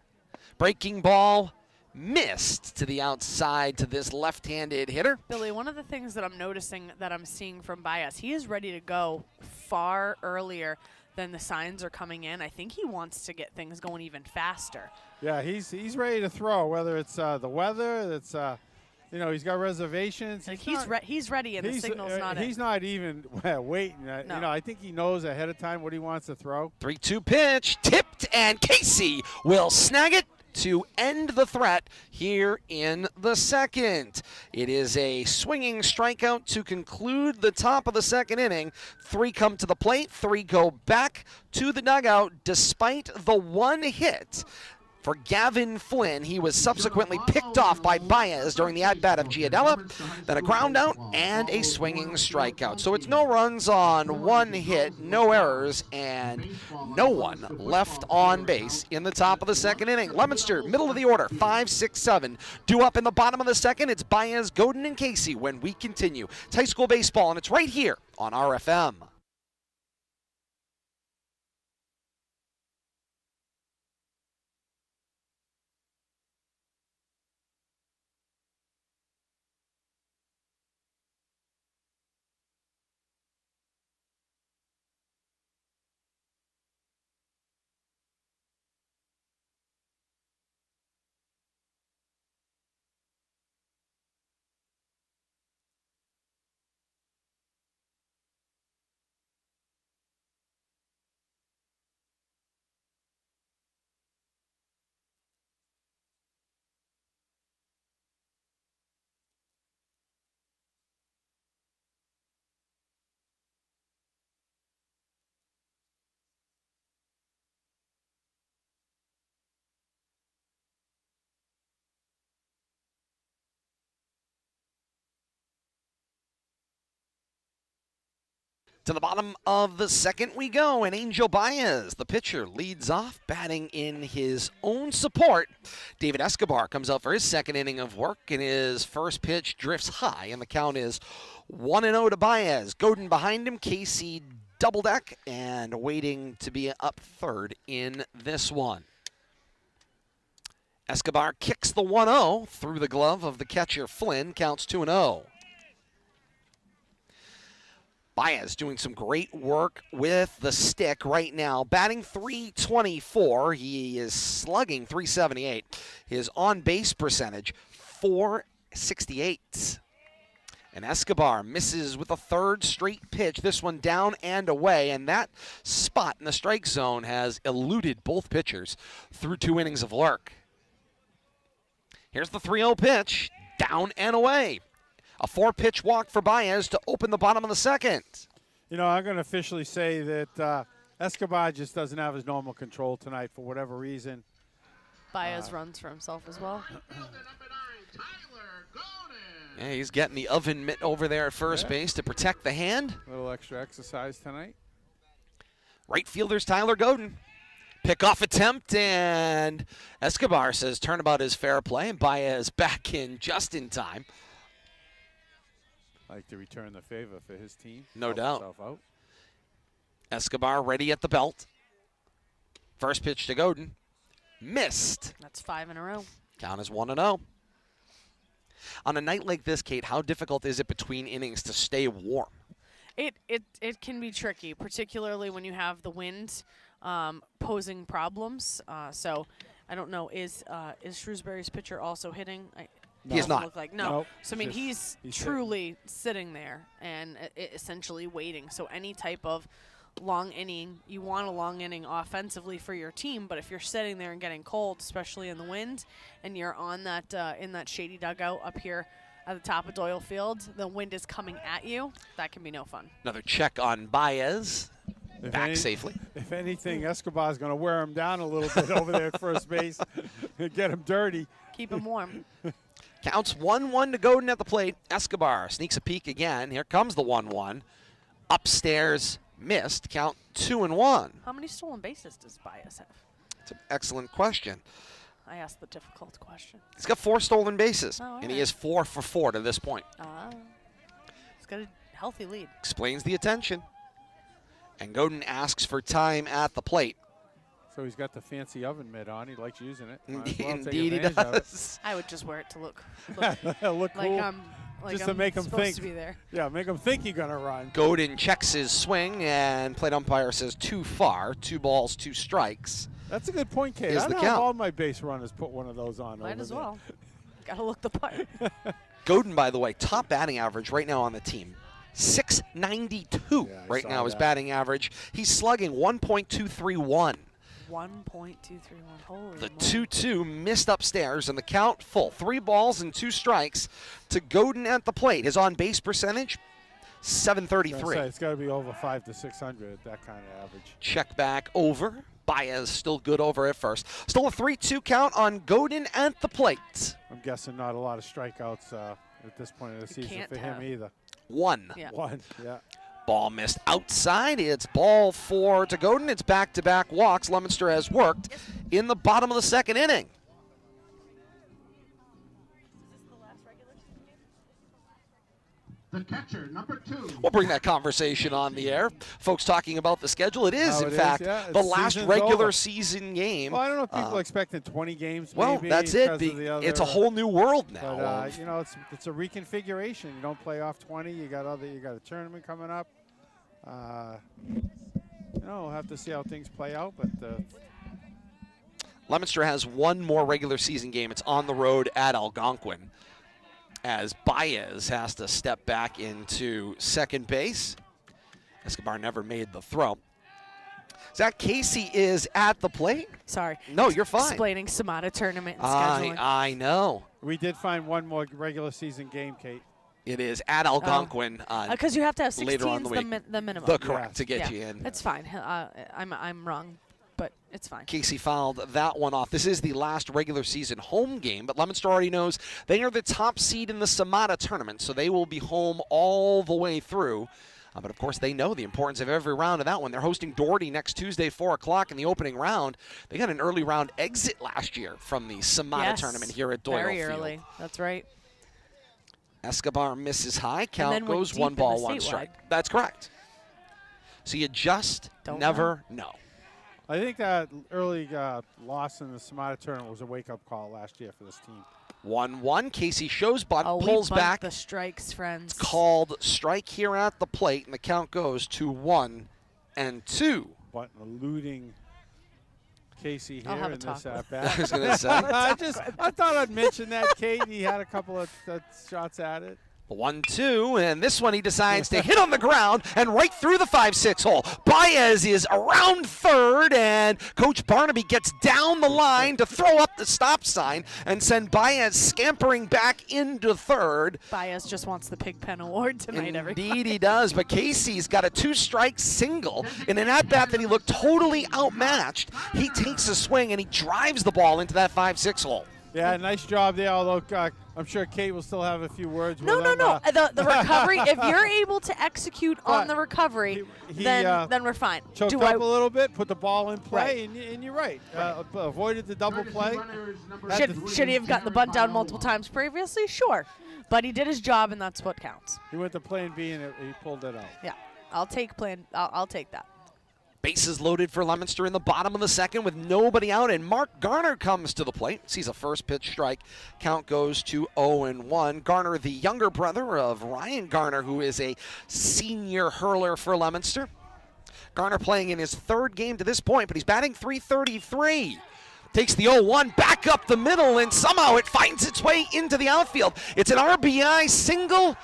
Breaking ball missed to the outside to this left-handed hitter. Billy, one of the things that I'm noticing that I'm seeing from Baez, he is ready to go far earlier than the signs are coming in. I think he wants to get things going even faster. Yeah, he's ready to throw, whether it's the weather, it's you know, he's got reservations. Like he's ready, and the signal's not in. He's not even waiting. No. You know, I think he knows ahead of time what he wants to throw. 3-2 pitch, tipped, and Casey will snag it to end the threat here in the second. It is a swinging strikeout to conclude the top of the second inning. 3 come to the plate, 3 go back to the dugout despite the 1 hit. For Gavin Flynn, he was subsequently picked off by Baez during the at-bat of Giardella, then a ground out and a swinging strikeout. So it's no runs on 1 hit, no errors, and no one left on base in the top of the second inning. Leominster, middle of the order, 5, 6, 7. Due up in the bottom of the second, it's Baez, Godin, and Casey when we continue. It's high school baseball, and it's right here on RFM. To the bottom of the second we go, and Angel Baez, the pitcher, leads off, batting in his own support. David Escobar comes out for his second inning of work, and his first pitch drifts high, and the count is 1-0 to Baez. Godin behind him, Casey double deck, and waiting to be up third in this one. Escobar kicks the 1-0 through the glove of the catcher Flynn, counts 2-0. Baez doing some great work with the stick right now, batting .324. He is slugging .378. His on-base percentage, .468. And Escobar misses with a third straight pitch, this one down and away, and that spot in the strike zone has eluded both pitchers through 2 innings of work. Here's the 3-0 pitch, down and away. A 4-pitch walk for Baez to open the bottom of the second. You know, I'm going to officially say that Escobar just doesn't have his normal control tonight for whatever reason. Baez runs for himself as well. Yeah, he's getting the oven mitt over there at first base to protect the hand. A little extra exercise tonight. Right fielder's Tyler Godin. Pickoff attempt, and Escobar says turnabout is fair play, and Baez back in just in time. Like to return the favor for his team. No doubt. Out. Escobar ready at the belt. First pitch to Godin. Missed. That's 5 in a row. Count is 1-0. On a night like this, Kate, how difficult is it between innings to stay warm? It can be tricky, particularly when you have the wind posing problems. So I don't know, is Shrewsbury's pitcher also hitting? He is not. Look like no. Nope. So I mean, he's truly sitting there and essentially waiting. So any type of long inning, you want a long inning offensively for your team, but if you're sitting there and getting cold, especially in the wind, and you're on that in that shady dugout up here at the top of Doyle Field, the wind is coming at you, that can be no fun. Another check on Baez. Back safely. If anything, Escobar's going to wear him down a little bit over there at first base and get him dirty. Keep him warm. Counts 1-1 to Godin at the plate. Escobar sneaks a peek again. Here comes the 1-1. Upstairs, missed. Count 2-1. How many stolen bases does Baez have? That's an excellent question. I asked the difficult question. He's got 4 stolen bases, Oh, and he right. is 4 for 4 to this point. He's got a healthy lead. Explains the attention. And Godin asks for time at the plate. So he's got the fancy oven mitt on. He likes using it. Indeed he does. I would just wear it to look Look like cool. I'm Just to make him supposed think. to be there. Yeah, make him think you're going to run. Godin checks his swing, and plate umpire says too far. 2 balls, 2 strikes. That's a good point, Kate. Is I the don't know if count. all my base runners put one of those on. Might over as there. well. Got to look the part. Godin, by the way, top batting average right now on the team. 692 Yeah, I right saw now is that. batting average. He's slugging 1.231. 1.231. Holy The moly. 2-2 missed upstairs, and the count full. 3 balls and 2 strikes to Godin at the plate. His on-base percentage, .733. It's got to be over 500 to 600 at that kind of average. Check back over. Baez still good over at first. Still a 3-2 count on Godin at the plate. I'm guessing not a lot of strikeouts at this point of the season can't for him have. either. 1. Yeah. One, yeah. Ball missed outside. It's ball 4 to Godin. It's back-to-back walks. Leominster has worked in the bottom of the second inning. The catcher, number 2. We'll bring that conversation on the air. Folks talking about the schedule. It is, Oh, in it is, fact, yeah. the It's last season's regular over. season game. Well, I don't know if people are expecting 20 games. Well, maybe that's it. because of the other, It's a whole new world now. But you know, it's a reconfiguration. You don't play off 20. You got a tournament coming up. You know, we'll have to see how things play out. But Leominster has one more regular season game. It's on the road at Algonquin, as Baez has to step back into second base. Escobar never made the throw. Zach Casey is at the plate. Sorry. No, you're fine. Explaining Samata tournament and scheduling. I know. we did find one more regular season game, Kate. It is at Algonquin. Because you have to have later 16 on the week. the minimum. The correct to Yeah. get you in. It's fine. I'm wrong, but it's fine. Casey fouled that one off. This is the last regular season home game, but Leominster already knows they are the top seed in the Samata tournament, so they will be home all the way through But, of course, they know the importance of every round of that one. They're hosting Doherty next Tuesday, 4 o'clock in the opening round. They got an early round exit last year from the Samana tournament here at Doyle Field. Very early. That's right. Escobar misses high. Count went goes deep 1 in ball, the 1 statewide. strike. That's correct. So you just never know. I think that early loss in the Samana tournament was a wake-up call last year for this team. 1-1. Casey shows bunt, Oh, pulls we bunt back. the strikes, friends. Called strike here at the plate, and the count goes to 1-2. But eluding Casey I'll here have in a talk this with at-bat. I was going to say. I thought I'd mention that, Kate. He had a couple of shots at it. 1-2, and this one he decides to hit on the ground and right through the 5-6 hole. Baez is around third, and Coach Barnaby gets down the line to throw up the stop sign and send Baez scampering back into third. Baez just wants the Pigpen Award tonight, everybody. Indeed he does, but Casey's got a 2-strike single in an at-bat that he looked totally outmatched. He takes a swing and he drives the ball into that 5-6 hole. Yeah, nice job there, although I'm sure Kate will still have a few words with No. him. The recovery, if you're able to execute on the recovery, he, then we're fine. Choked up a little bit, put the ball in play, and you're right. Avoided the double play. Should he have gotten the bunt down multiple times previously? Sure. But he did his job, and that's what counts. He went to plan B, and he pulled it out. Yeah. I'll take that. Bases loaded for Leominster in the bottom of the second with nobody out, and Mark Garner comes to the plate. Sees a first pitch strike. Count goes to 0-1. Garner, the younger brother of Ryan Garner, who is a senior hurler for Leominster. Garner playing in his 3rd game to this point, but he's batting .333. Takes the 0-1 back up the middle, and somehow it finds its way into the outfield. It's an RBI single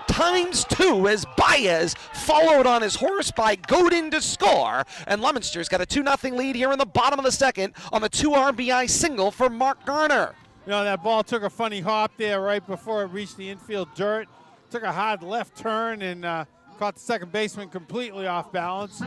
×2 as Baez followed on his horse by Godin to score, and Leominster's got a 2-0 lead here in the bottom of the second on the 2 RBI single for Mark Garner. You know, that ball took a funny hop there right before it reached the infield dirt. Took a hard left turn and caught the second baseman completely off balance.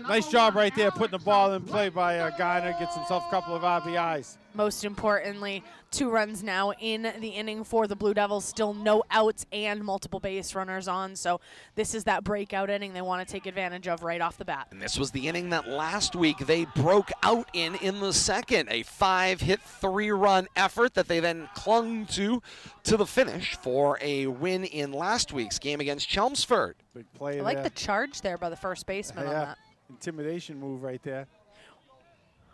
Nice job right there putting the ball in play by Garner. Gets himself a couple of RBIs. Most importantly, 2 runs now in the inning for the Blue Devils. Still no outs and multiple base runners on. So this is that breakout inning they want to take advantage of right off the bat. And this was the inning that last week they broke out in the second. A 5-hit, 3-run effort that they then clung to the finish for a win in last week's game against Chelmsford. Big play I like there. the charge there by the first baseman on that. Intimidation move right there.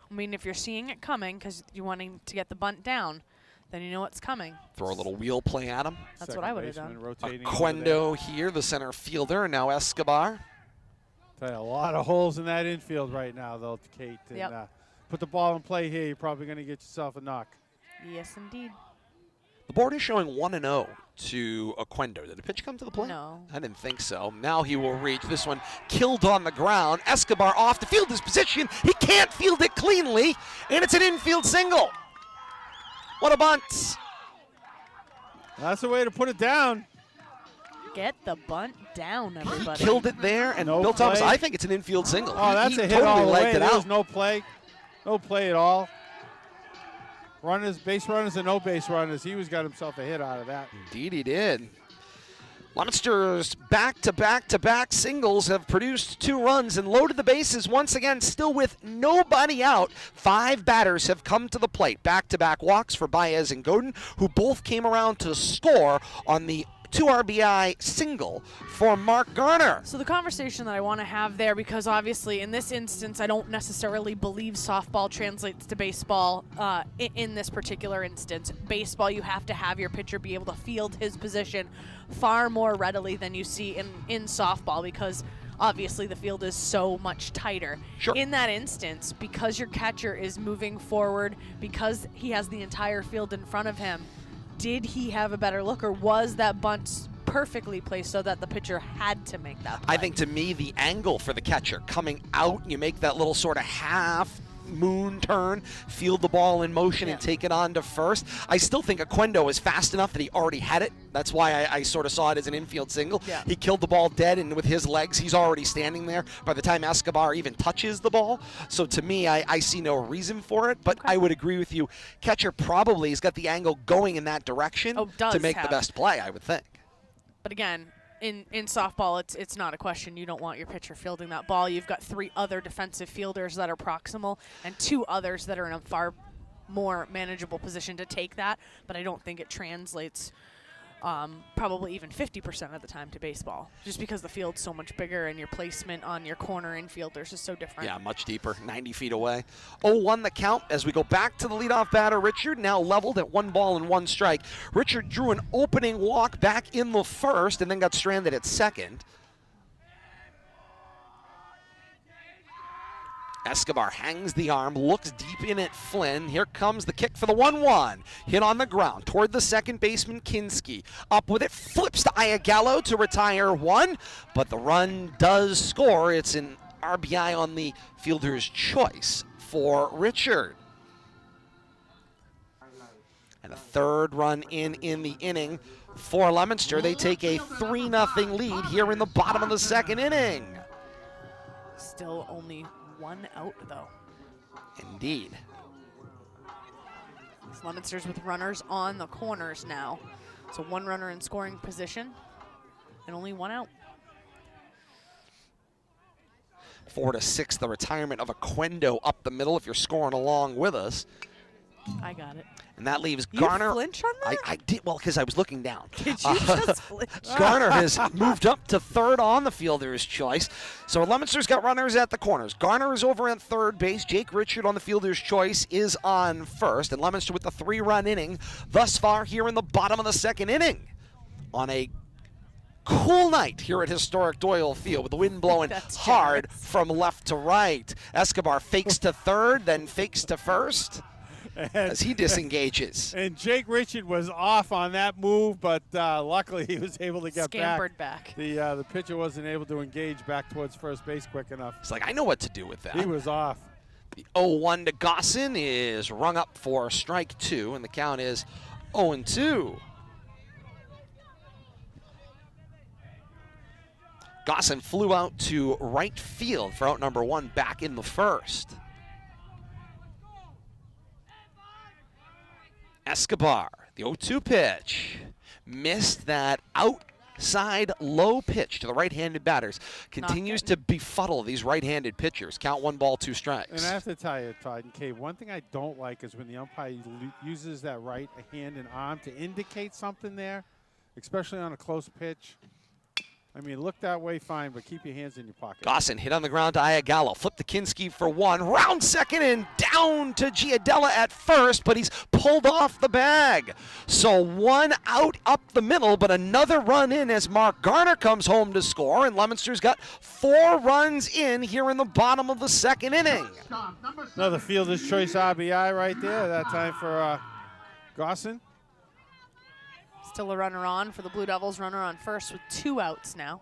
I mean, if you're seeing it coming because you're wanting to get the bunt down, then you know what's coming. Throw a little wheel play at him. That's Second what I would have baseman done. rotating Quendo here, the center fielder, and now Escobar. Tell you, a lot of holes in that infield right now, though, Kate. And, Yep. put the ball in play here, you're probably going to get yourself a knock. Yes, indeed. The board is showing 1-0 to Oquendo. Did the pitch come to the plate? No. I didn't think so. Now he will reach. This one killed on the ground. Escobar off to field his position. He can't field it cleanly, and it's an infield single. What a bunt. That's the way to put it down. Get the bunt down, everybody. He killed it there, and No Bill Thomas, play. I think it's an infield single. Oh, that's he a hit totally all the way. legged it There out. was no play. No play at all. Runners, base runners, and no base runners. He got himself a hit out of that. Indeed he did. Leominster's back-to-back-to-back singles have produced 2 runs and loaded the bases once again, still with nobody out. 5 batters have come to the plate. Back-to-back walks for Baez and Godin, who both came around to score on the 2 RBI single for Mark Garner. So the conversation that I want to have there, because obviously in this instance I don't necessarily believe softball translates to baseball in this particular instance. Baseball, you have to have your pitcher be able to field his position far more readily than you see in softball, because obviously the field is so much tighter. Sure. In that instance, because your catcher is moving forward, because he has the entire field in front of him, did he have a better look, or was that bunt perfectly placed so that the pitcher had to make that play? I think to me the angle for the catcher coming out, you make that little sort of half moon turn, field the ball in motion and take it on to first. I still think Oquendo is fast enough that he already had it. That's why I sort of saw it as an infield single. Yeah. He killed the ball dead, and with his legs, he's already standing there by the time Escobar even touches the ball. So to me, I see no reason for it, but I would agree with you. Catcher probably has got the angle going in that direction to make the best play, I would think. But again, in softball, it's not a question. You don't want your pitcher fielding that ball. You've got 3 other defensive fielders that are proximal and 2 others that are in a far more manageable position to take that, but I don't think it translates probably even 50% of the time to baseball, just because the field's so much bigger and your placement on your corner infielders is so different. Yeah, much deeper, 90 feet away. 0-1 the count as we go back to the leadoff batter, Richard, now leveled at 1 ball and 1 strike. Richard drew an opening walk back in the first and then got stranded at second. Escobar hangs the arm, looks deep in at Flynn. Here comes the kick for the 1-1. Hit on the ground toward the second baseman, Kinski. Up with it, flips to Iagallo to retire 1, but the run does score. It's an RBI on the fielder's choice for Richard. And a 3rd run in the inning for Leominster. They take a 3-0 lead here in the bottom of the 2nd inning. Still only 1 out, though. Indeed. These Leominsters with runners on the corners now. So 1 runner in scoring position and only 1 out. 4-6, the retirement of Aquendo up the middle if you're scoring along with us. I got it. And that leaves You Garner. flinch on that? I did, well, because I was looking down. Did you just flinch? Garner has moved up to 3rd on the fielder's choice. So Leominster's got runners at the corners. Garner is over at 3rd base. Jake Richard on the fielder's choice is on 1st. And Leominster with the 3-run inning thus far here in the bottom of the 2nd inning. On a cool night here at historic Doyle Field with the wind blowing hard from left to right. Escobar fakes to 3rd, then fakes to 1st. As he disengages. And Jake Richard was off on that move, but luckily he was able to get Scampered back. The pitcher wasn't able to engage back towards first base quick enough. It's like, I know what to do with that. He was off. The 0-1 to Gossin is rung up for strike 2, and the count is 0-2. Gossin flew out to right field for out number 1 back in the 1st. Escobar, the 0-2 pitch, missed that outside low pitch to the right-handed batters. Continues to befuddle these right-handed pitchers. Count 1 ball, 2 strikes. And I have to tell you, Todd and Kate, one thing I don't like is when the umpire uses that right hand and arm to indicate something there, especially on a close pitch. I mean, look that way, fine, but keep your hands in your pocket. Gossin hit on the ground to Iagallo. Flip to Kinski for 1. Round second and down to Giadella at 1st, but he's pulled off the bag. So 1 out up the middle, but another run in as Mark Garner comes home to score, and Leominster's got 4 runs in here in the bottom of the 2nd inning. Another fielder's choice RBI right there, that time for Gossin. Still a runner on for the Blue Devils, runner on 1st with 2 outs now.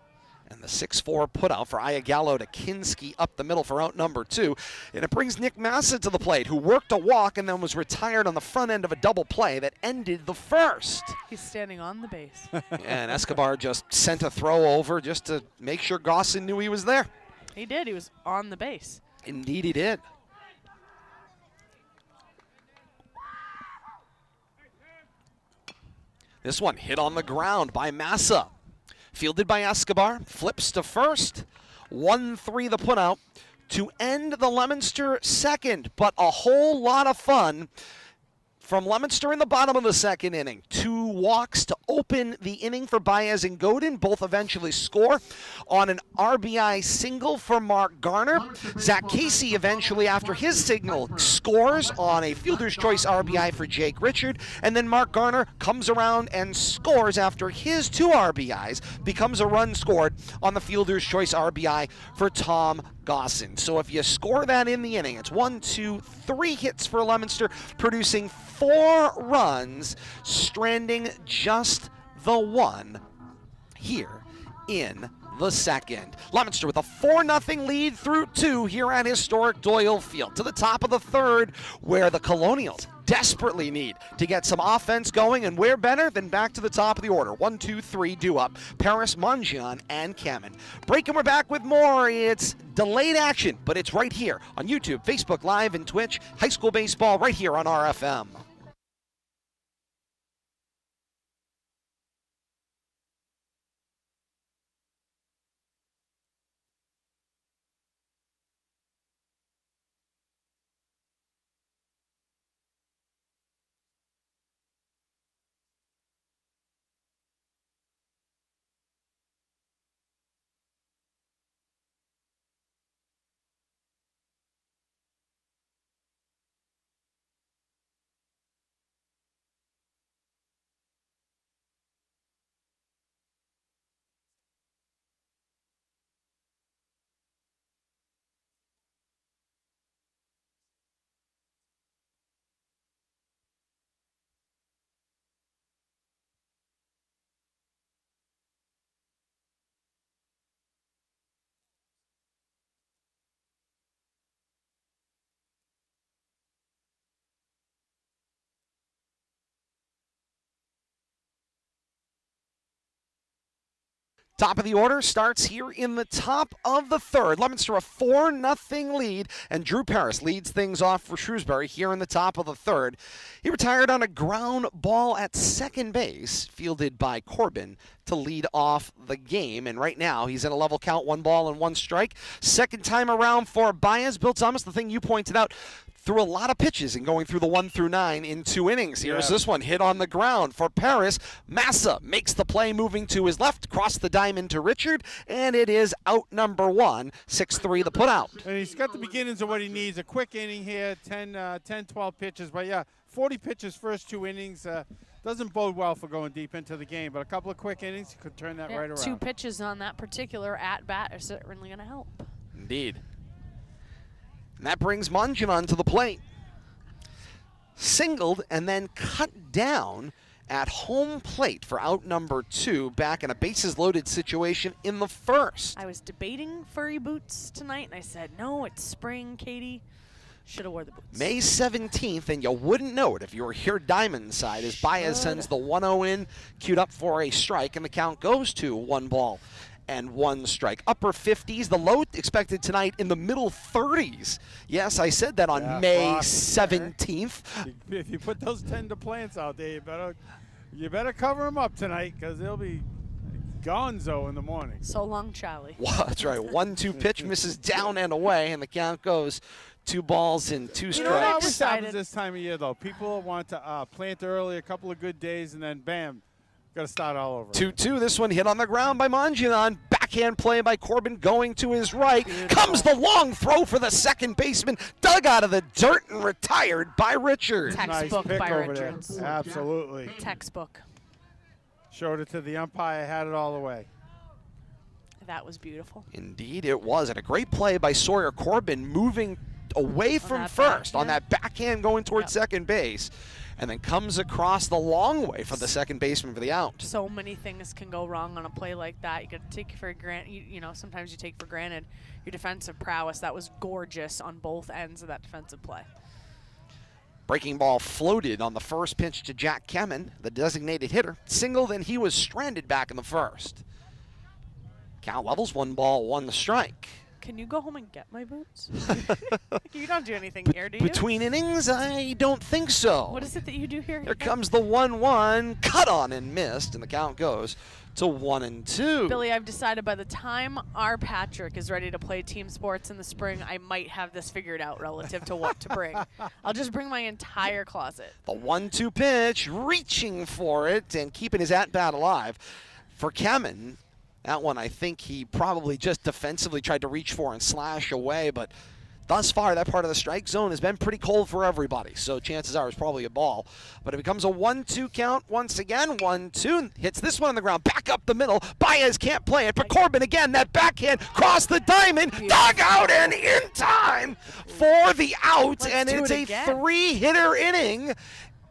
And the 6-4 putout for Iagallo to Kinski up the middle for out number 2. And it brings Nick Massa to the plate, who worked a walk and then was retired on the front end of a double play that ended the 1st. He's standing on the base. And Escobar just sent a throw over just to make sure Gossin knew he was there. He did. He was on the base. Indeed he did. This one hit on the ground by Massa. Fielded by Escobar, flips to 1st. 1-3 the putout to end the Leominster 2nd, but a whole lot of fun from Leominster in the bottom of the 2nd inning. 2 walks to open the inning for Baez and Godin. Both eventually score on an RBI single for Mark Garner. Zach Casey eventually, after his signal, scores on a fielder's choice RBI for Jake Richard. And then Mark Garner comes around and scores after his 2 RBIs, becomes a run scored on the fielder's choice RBI for Tom Gossin. So if you score that in the inning, it's 1, 2, 3 hits for Leominster, producing 4 runs, stranding just the 1 here in the 2nd. Leominster with a 4-0 lead through 2 here at historic Doyle Field. To the top of the 3rd, where the Colonials desperately need to get some offense going, and where better than back to the top of the order. 1, 2, 3 due up. Paris, Mongion, and Kamen. Break, and we're back with more. It's delayed action, but it's right here on YouTube, Facebook Live, and Twitch. High school baseball right here on RFM. Top of the order starts here in the top of the third. Leominster a 4-0 lead, and Drew Paris leads things off for Shrewsbury here in the top of the third. He retired on a ground ball at second base, fielded by Corbin to lead off the game. And right now he's in a level count, 1 ball and 1 strike. Second time around for Baez. Bill Thomas, the thing you pointed out, threw a lot of pitches and going through the 1 through 9 in 2 innings. Here's this one hit on the ground for Paris. Massa makes the play, moving to his left, across the diamond to Richard, and it is out number 1, 6-3 the put out. And he's got the beginnings of what he needs. A quick inning here, 10, 12 pitches. But yeah, 40 pitches first 2 innings. Doesn't bode well for going deep into the game, but a couple of quick innings, you could turn that right around. 2 pitches on that particular at-bat are certainly going to help. Indeed. And that brings Manjanan to the plate. Singled and then cut down at home plate for out number 2, back in a bases-loaded situation in the first. I was debating furry boots tonight, and I said, no, it's spring, Katie. Should have wore the boots. May 17th, and you wouldn't know it if you were here diamond side, as Baez sends the 1-0 in, queued up for a strike, and the count goes to 1 ball and 1 strike. Upper 50s, the low expected tonight in the middle 30s. Yes, I said that on May 17th. If you put those tender plants out there, you better cover them up tonight, because they'll be gonzo in the morning. So long, Charlie. Well, that's right. 1-2 pitch misses down and away, and the count goes 2 balls and 2 strikes. You know what always happens this time of year, though? People want to plant early, a couple of good days, and then bam, got to start all over. 2-2. This one hit on the ground by Manjanan. Backhand play by Corbin going to his right. Comes the long throw for the second baseman. Dug out of the dirt and retired by Richard. Textbook nice pick by over Richards. there. Absolutely. Textbook. Showed it to the umpire, had it all the way. That was beautiful. Indeed it was. And a great play by Sawyer. Corbin moving away from first on that backhand going towards second base, and then comes across the long way for the second baseman for the out. So many things can go wrong on a play like that. You got to take for granted, you know, sometimes you take for granted your defensive prowess. That was gorgeous on both ends of that defensive play. Breaking ball floated on the first pitch to Jack Kemen, the designated hitter. Singled, and he was stranded back in the first. Count levels, 1 ball, 1 strike. Can you go home and get my boots? You don't do anything here, do you? Between innings, I don't think so. What is it that you do here? Here comes the 1-1, cut on and missed, and the count goes to 1-2. Billy, I've decided by the time our Patrick is ready to play team sports in the spring, I might have this figured out relative to what to bring. I'll just bring my entire closet. The 1-2 pitch, reaching for it and keeping his at-bat alive. For Kemen, that one, I think he probably just defensively tried to reach for and slash away, but thus far, that part of the strike zone has been pretty cold for everybody, so chances are it's probably a ball. But it becomes a 1-2 count once again. 1-2, hits this one on the ground, back up the middle. Baez can't play it, but Corbin again, that backhand, cross the diamond, dug out and in time for the out, and it's a 3-hitter inning.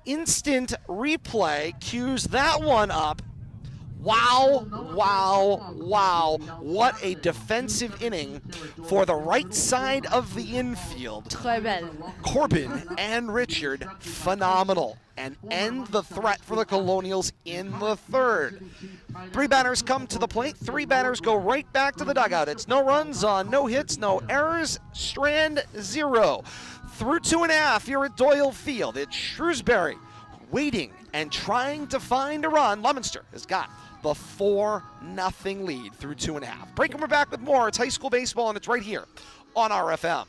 Instant replay cues that one up. Wow, wow, wow. What a defensive inning for the right side of the infield. Très belle. Corbin and Richard, phenomenal. And end the threat for the Colonials in the third. 3 batters come to the plate. 3 batters go right back to the dugout. It's no runs on, no hits, no errors. Strand 0. Through 2.5 here at Doyle Field. It's Shrewsbury waiting and trying to find a run. Leominster has got the 4-0 lead through 2.5. Break, and we're back with more. It's high school baseball, and it's right here on RFM.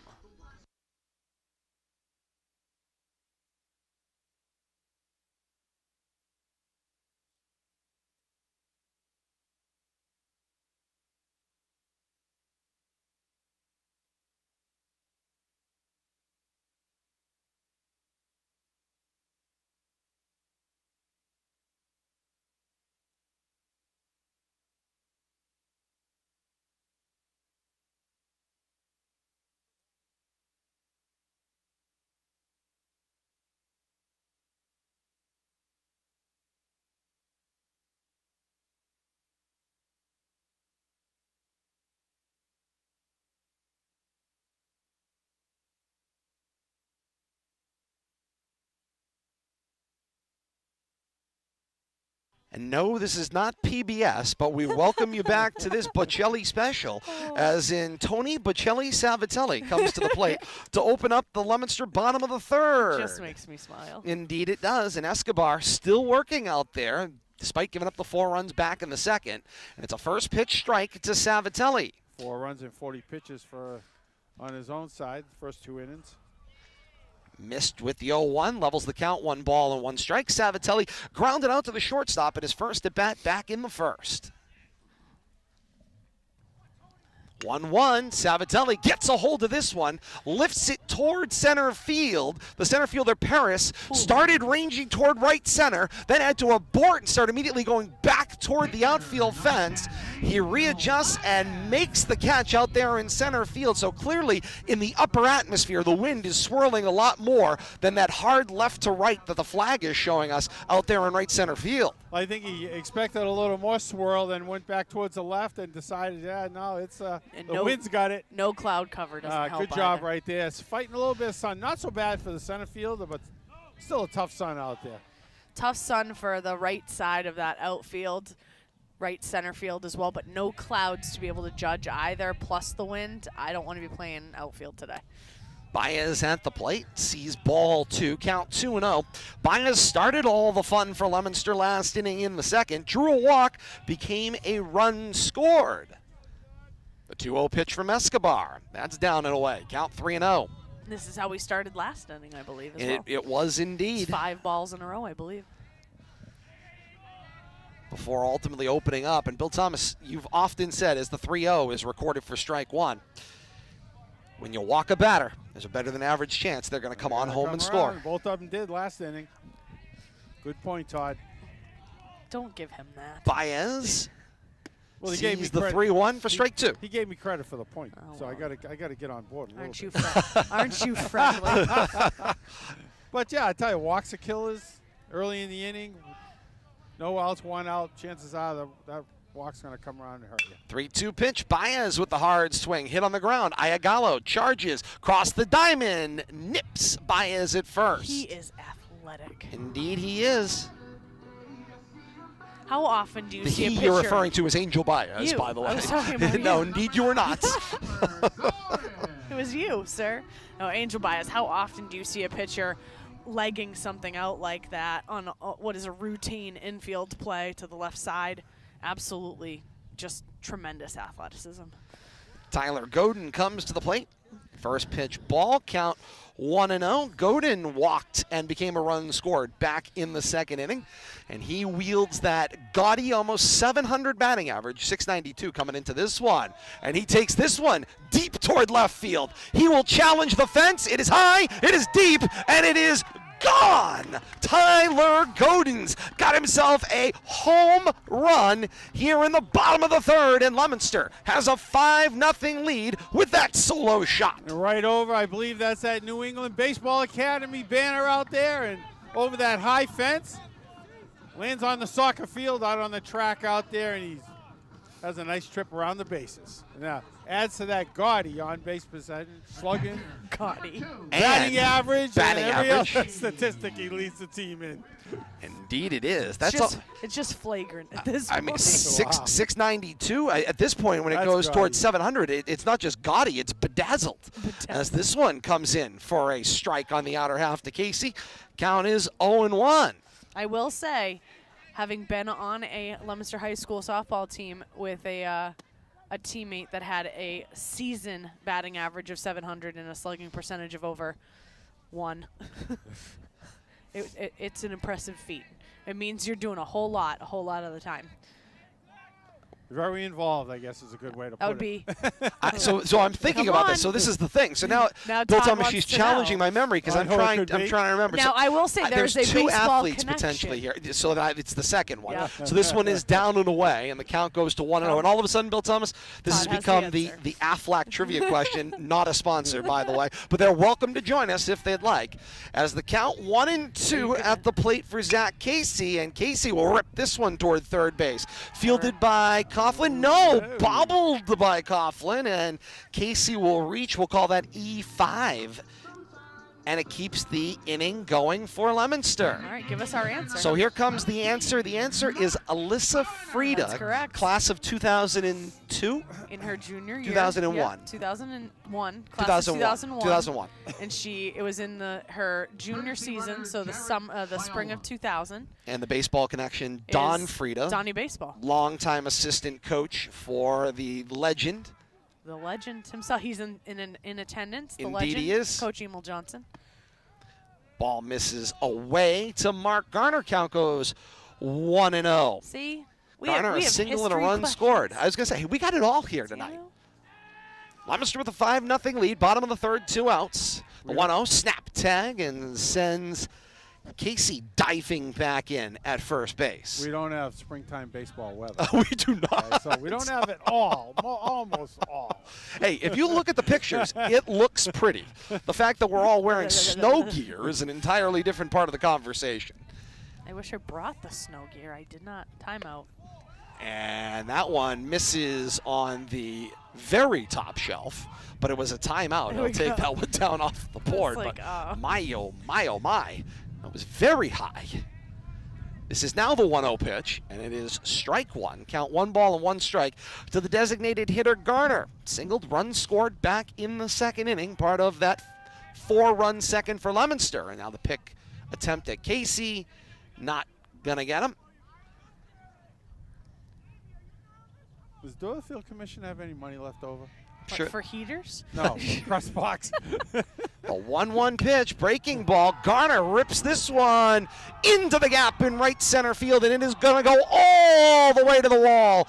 And no, this is not PBS, but we welcome you back to this Bocelli special, as in Tony Bocelli Savatelli comes to the plate to open up the Leominster bottom of the third. Just makes me smile. Indeed it does, and Escobar still working out there, despite giving up the 4 runs back in the second. And it's a first pitch strike to Savatelli. 4 runs and 40 pitches on his own side, first 2 innings. Missed with the 0-1, levels the count, 1 ball and 1 strike. Savatelli grounded out to the shortstop at his first at bat back in the first. 1-1, Savatelli gets a hold of this one, lifts it toward center field. The center fielder, Paris, started ranging toward right center, then had to abort and start immediately going back toward the outfield fence. He readjusts and makes the catch out there in center field. So clearly, in the upper atmosphere, the wind is swirling a lot more than that hard left to right that the flag is showing us out there in right center field. I think he expected a little more swirl, then went back towards the left and decided, yeah, no, it's the wind's got it. No cloud cover doesn't help. Good job either. right there. It's fighting a little bit of sun. Not so bad for the center fielder, but still a tough sun out there. Tough sun for the right side of that outfield, right center field as well, but no clouds to be able to judge either, plus the wind. I don't want to be playing outfield today. Baez at the plate, sees ball 2, count 2-0. Baez started all the fun for Leominster last inning in the second. Drew a walk, became a run scored. The 2-0 pitch from Escobar. That's down and away, count 3-0. This is how we started last inning, I believe, as well. It was indeed. It's 5 balls in a row, I believe. Before ultimately opening up, and Bill Thomas, you've often said as the 3-0 is recorded for strike 1, when you walk a batter, there's a better than average chance they're going to come on home and score. Both of them did last inning. Good point, Todd. Don't give him that. Baez sees the 3-1 for strike 2. He gave me credit for the point, Oh, so wow. I got to get on board a Aren't little you, bit. aren't you friendly? But yeah, I tell you, walks are killers early in the inning. No outs, 1 out. Chances are that walk's going to come around and hurt you. 3-2 pitch, Baez with the hard swing, hit on the ground. Ayagallo charges, cross the diamond, nips Baez at first. He is athletic. Indeed he is. How often do you The see a he pitcher? you're referring to is Angel Baez, You. by the way. I was talking about No, you. indeed you are not. It was you, sir. No, Angel Baez. How often do you see a pitcher legging something out like that on what is a routine infield play to the left side? Absolutely, just tremendous athleticism. Tyler Godin comes to the plate. First pitch ball, count 1-0. Godin walked and became a run scored back in the second inning. And he wields that gaudy, almost 700 batting average, 692 coming into this one. And he takes this one deep toward left field. He will challenge the fence. It is high, it is deep, and it is gone. Tyler Godin's got himself a home run here in the bottom of the third, and Leominster has a 5-0 lead with that solo shot. And right over, I believe that's that New England Baseball Academy banner out there, and over that high fence. Lands on the soccer field out on the track out there, and he has a nice trip around the bases. Now, adds to that gaudy on-base percentage, slugging, Gaudy. batting average, batting and every average. other statistic he leads the team in. Indeed it is. It's just flagrant at this point. I mean, Wow. 692. At this point, when it That's goes towards gaudy. 700, it's not just gaudy, it's bedazzled. As this one comes in for a strike on the outer half to Casey. Count is 0-1. I will say, having been on a Leominster High School softball team with a teammate that had a season batting average of 700 and a slugging percentage of over 1, it's an impressive feat. It means you're doing a whole lot of the time. Very involved, I guess, is a good way to put it. That would be. So I'm thinking Come about on. this. So this is the thing. So now Now Bill Todd told me wants she's to challenging know. my memory because I I'm know it trying could to be. remember. Now, So I will say there's there's a 2 baseball athletes connection. potentially here. So that it's the second one. Yeah. So this one is down and away, and the count goes to 1-0. And all of a sudden, Bill Thomas, this Todd has has become the the Aflac trivia question. Not a sponsor, by the way, but they're welcome to join us if they'd like. As the count 1-2 at the plate for Zach Casey, and Casey will rip this one toward third base. Fielded by Coughlin. No, bobbled by Coughlin, and Casey will reach. We'll call that E5. and it keeps the inning going for Leominster. All right, give us our answer. So here comes the answer. The answer is Alyssa Frieda, That's correct. class of 2002? In her junior year. 2001. Yep, 2001. Class of 2001. 2001. And it was in her junior season, so the spring of 2000. And the baseball connection, Don is Frieda. Donnie Baseball. Longtime assistant coach for the legend. The legend himself. He's in attendance. The Indeed legend, he is. Coach Emil Johnson. Ball misses away to Mark Garner. Count goes 1-0. See? Garner, a have single and a history run questions. scored. I was going to say, we got it all here You tonight. know? Leominster with a 5-0 lead. Bottom of the third, 2 outs. The Yeah. 1-0 snap tag and sends Casey diving back in at first base. We don't have springtime baseball weather. We do not. Okay, so we don't have it all, almost all. Hey, if you look at the pictures, it looks pretty. The fact that we're all wearing snow gear is an entirely different part of the conversation. I wish I brought the snow gear. I did not. Timeout. And that one misses on the very top shelf, but it was a timeout. There He'll we take go. that one down off the board. like, But my, oh my. That was very high. This is now the 1-0 pitch, and it is strike one. Count 1 ball and 1 strike to the designated hitter Garner. Singled, run scored back in the second inning, part of that 4-run second for Leominster. And now the pick attempt at Casey, not gonna get him. Does Doyle Field Commission have any money left over? What, Sure. for heaters? No, press box. The 1-1 pitch, breaking ball. Garner rips this one into the gap in right center field, and it is going to go all the way to the wall.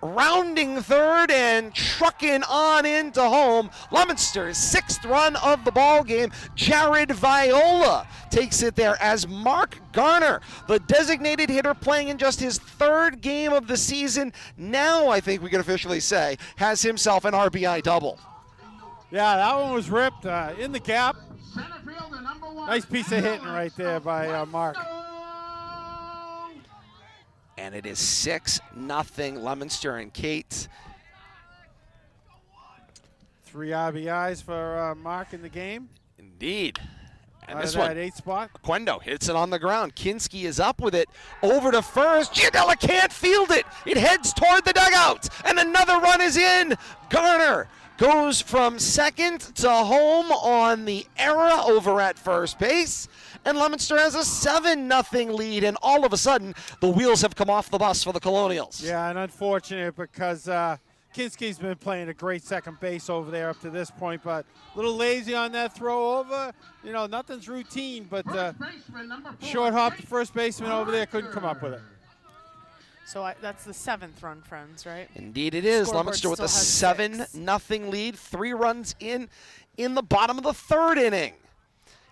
Rounding third and trucking on into home. Leominster's 6th run of the ball game. Jared Viola takes it there as Mark Garner, the designated hitter playing in just his 3rd game of the season, now I think we can officially say has himself an RBI double. Yeah, that one was ripped in the gap. Center fielder, number 1. Nice piece of hitting right there by Mark. And it is 6-0 Leominster and Kate. 3 RBIs for Mark in the game. Indeed. And Out this of that one, 8 spot. Quendo hits it on the ground. Kinski is up with it. Over to first. Gianella can't field it. It heads toward the dugout. And another run is in. Garner goes from second to home on the error over at first base. And Leominster has a 7-0 lead. And all of a sudden, the wheels have come off the bus for the Colonials. Yeah, and unfortunate because Kinski's been playing a great second base over there up to this point, but a little lazy on that throw over. You know, nothing's routine, but Baseman, number 4. short hop the first baseman over there couldn't come up with it. So that's the 7th run, friends, right? Indeed it is. Scoreboard Leominster with a still has 7-0 lead. 3 runs in the bottom of the 3rd inning.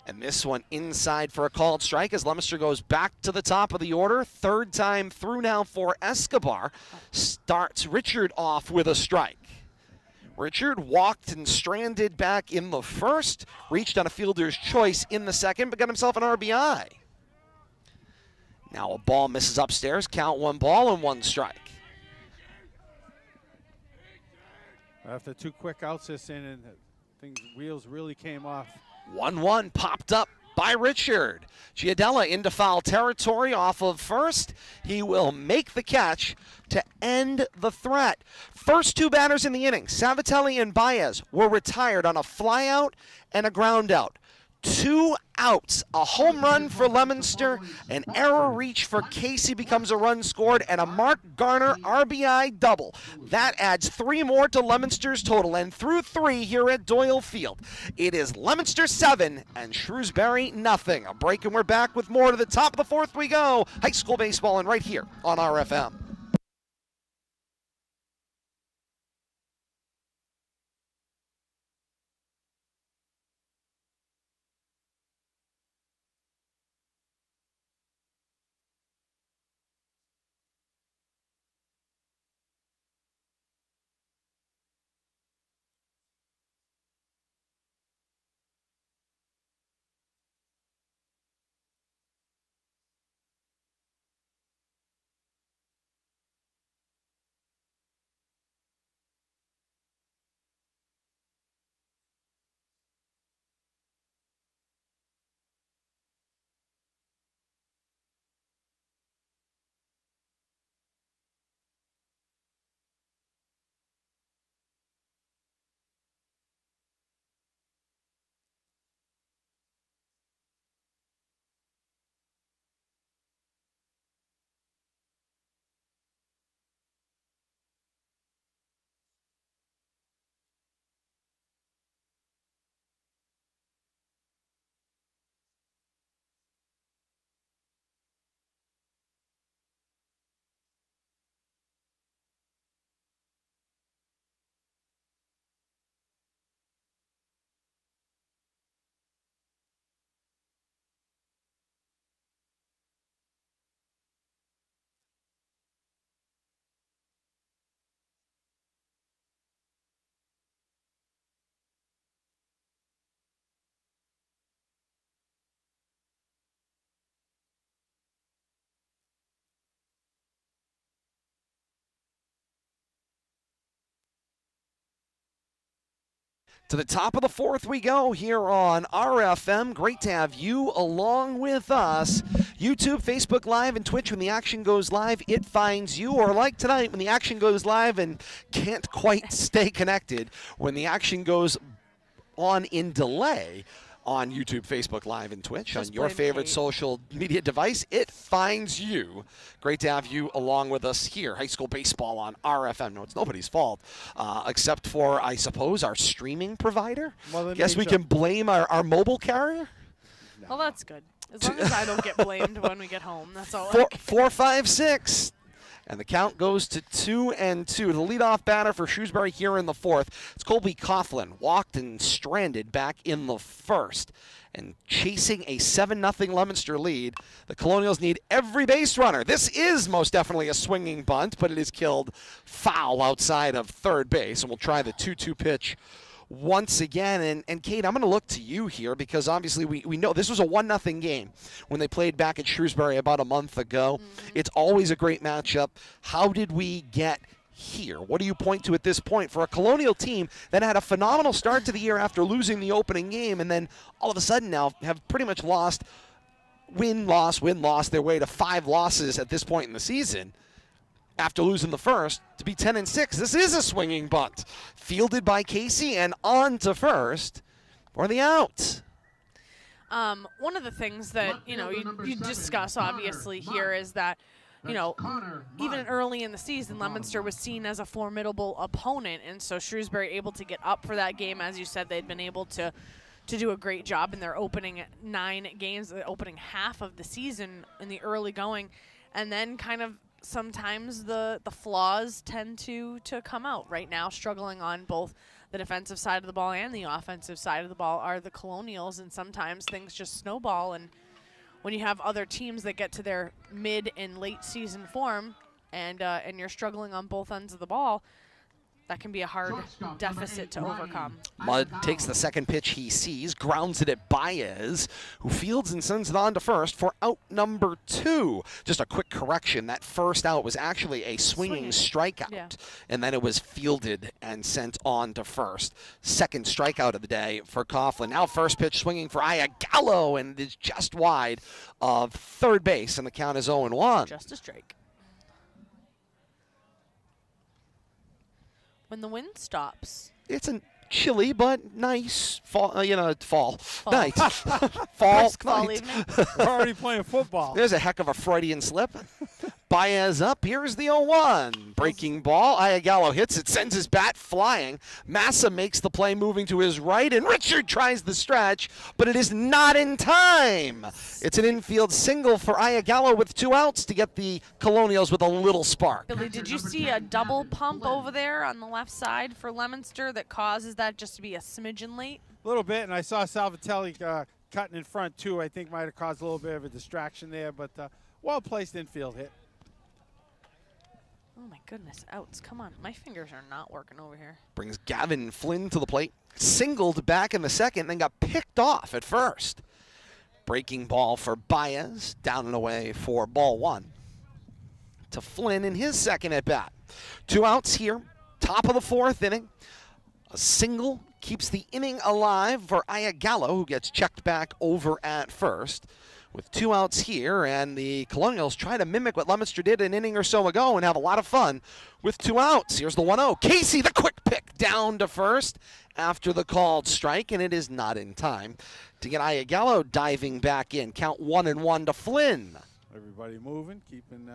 And this one inside for a called strike as Leominster goes back to the top of the order. 3rd time through now for Escobar. Starts Richard off with a strike. Richard walked and stranded back in the 1st. Reached on a fielder's choice in the 2nd, but got himself an RBI. Now a ball misses upstairs. Count 1 ball and 1 strike. After 2 quick outs this inning, wheels really came off. 1-1 popped up by Richard. Giadella into foul territory off of first. He will make the catch to end the threat. First 2 batters in the inning, Savatelli and Baez, were retired on a flyout and a ground out. 2 outs, a home run for Leominster, an error reach for Casey becomes a run scored, and a Mark Garner RBI double. That adds 3 more to Leominster's total, and through 3 here at Doyle Field, it is Leominster 7 and Shrewsbury nothing. A break and we're back with more. To the top of the 4th we go. High school baseball and right here on RFM. To the top of the fourth we go here on RFM. Great to have you along with us. YouTube, Facebook Live, and Twitch. When the action goes live, it finds you. Or like tonight, when the action goes live and can't quite stay connected, when the action goes on in delay on YouTube, Facebook Live, and Twitch, on your favorite social media device, it finds you. Great to have you along with us here. High school baseball on RFM. No, it's nobody's fault, except for, I suppose, our streaming provider. Well, guess we can blame our mobile carrier. No. Well, that's good. As long as I don't get blamed when we get home, that's all. 4, 5, 6. And the count goes to 2-2. The leadoff batter for Shrewsbury here in the fourth. It's Colby Coughlin, walked and stranded back in the first. And chasing a 7-0 Leominster lead, the Colonials need every base runner. This is most definitely a swinging bunt, but it is killed foul outside of third base. And we'll try the 2-2 pitch once again. And Kate, I'm going to look to you here because obviously we know this was a 1-0 game when they played back at Shrewsbury about a month ago. It's always a great matchup. How did we get here? What do you point to at this point for a Colonial team that had a phenomenal start to the year after losing the opening game and then all of a sudden now have pretty much lost win-loss their way to 5 losses at this point in the season? After losing the first, to be 10-6. This is a swinging bunt. Fielded by Casey and on to first for the out. One of the things that, you discuss obviously here is that, even early in the season, Leominster was seen as a formidable opponent. And so Shrewsbury able to get up for that game. As you said, they'd been able to do a great job in their opening 9 games, the opening half of the season in the early going. And then kind of sometimes the flaws tend to come out. Right now, struggling on both the defensive side of the ball and the offensive side of the ball are the Colonials, and sometimes things just snowball. And when you have other teams that get to their mid and late season form and you're struggling on both ends of the ball, that can be a hard deficit to overcome. Mudd takes the second pitch he sees, grounds it at Baez, who fields and sends it on to first for out number 2. Just a quick correction, that first out was actually a swinging strikeout, and then it was fielded and sent on to first. Second strikeout of the day for Coughlin. Now first pitch swinging for Iagallo, and is just wide of third base, and the count is 0-1. Just a strike. When the wind stops. It's a chilly but nice fall night. Fall evening. We're already playing football. There's a heck of a Freudian slip. Baez up. Here's the 0-1. Breaking ball. Iagallo hits it, sends his bat flying. Massa makes the play moving to his right, and Richard tries the stretch, but it is not in time. It's an infield single for Iagallo with 2 outs to get the Colonials with a little spark. Billy, did you see a double pump over there on the left side for Leominster that causes that just to be a smidgen late? A little bit, and I saw Salvatelli cutting in front, too. I think might have caused a little bit of a distraction there, but well-placed infield hit. Oh, my goodness. Outs. Come on. My fingers are not working over here. Brings Gavin Flynn to the plate. Singled back in the second, then got picked off at first. Breaking ball for Baez. Down and away for ball 1. To Flynn in his second at bat. 2 outs here. Top of the fourth inning. A single keeps the inning alive for Iagallo, who gets checked back over at first. With 2 outs here, and the Colonials try to mimic what Leominster did an inning or so ago and have a lot of fun with 2 outs. Here's the 1-0. Casey, the quick pick down to first after the called strike, and it is not in time to get Iagallo diving back in. Count 1-1 to Flynn. Everybody moving, keeping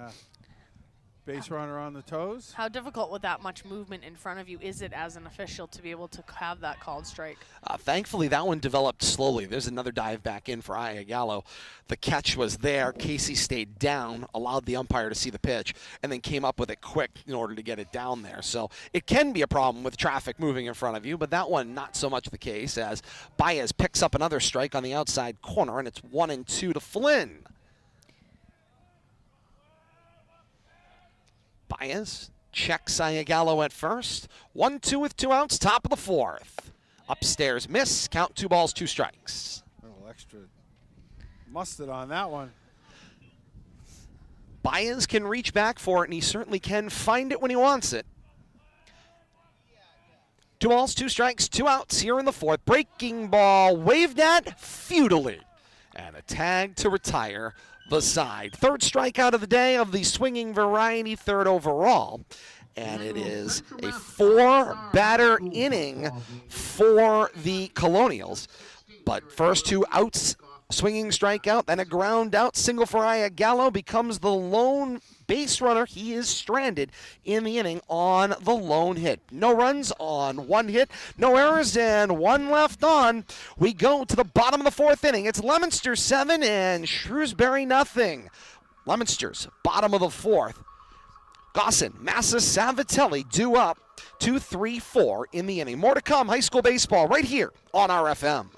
base runner on the toes. How difficult with that much movement in front of you is it as an official to be able to have that called strike? Thankfully, that one developed slowly. There's another dive back in for Iagallo. The catch was there. Casey stayed down, allowed the umpire to see the pitch, and then came up with it quick in order to get it down there. So it can be a problem with traffic moving in front of you, but that one not so much the case as Baez picks up another strike on the outside corner, and it's 1-2 to Flynn. Baez checks Iagallo at first. 1-2 with 2 outs, top of the fourth. Upstairs miss, count 2 balls, 2 strikes. A little extra mustard on that one. Baez can reach back for it, and he certainly can find it when he wants it. 2 balls, 2 strikes, 2 outs here in the 4th. Breaking ball waved at futilely. And a tag to retire the side. 3rd strikeout of the day of the swinging variety, 3rd overall. And it is a 4-batter inning for the Colonials. But first 2 outs, swinging strikeout, then a ground out. Single for Gallo becomes the lone base runner. He is stranded in the inning on the lone hit. No runs on 1 hit, no errors, and 1 left on. We go to the bottom of the 4th inning. It's Leominster 7 and Shrewsbury nothing. Leominster's bottom of the 4th. Gossin, Massa, Savatelli due up 2-3-4 in the inning. More to come. High school baseball right here on RFM.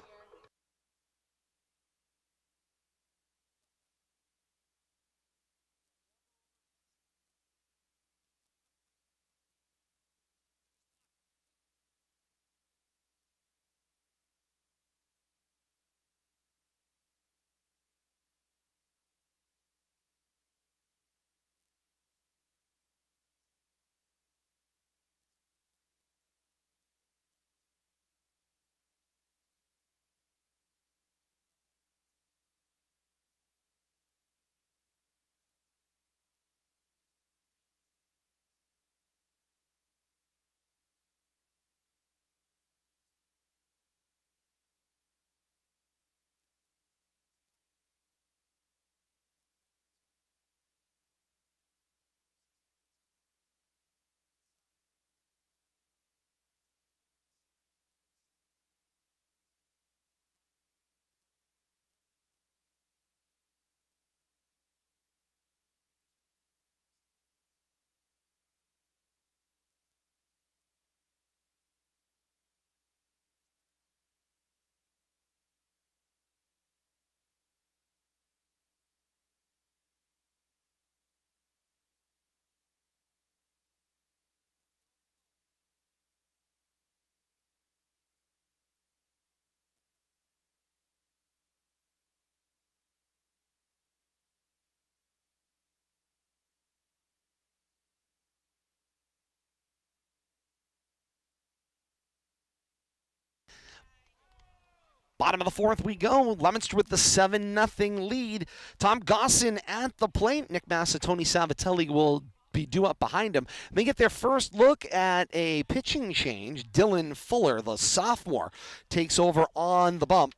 Bottom of the 4th we go. Leominster with the 7-0 lead. Tom Gossin at the plate. Nick Massa, Tony Savatelli will be due up behind him. They get their first look at a pitching change. Dylan Fuller, the sophomore, takes over on the bump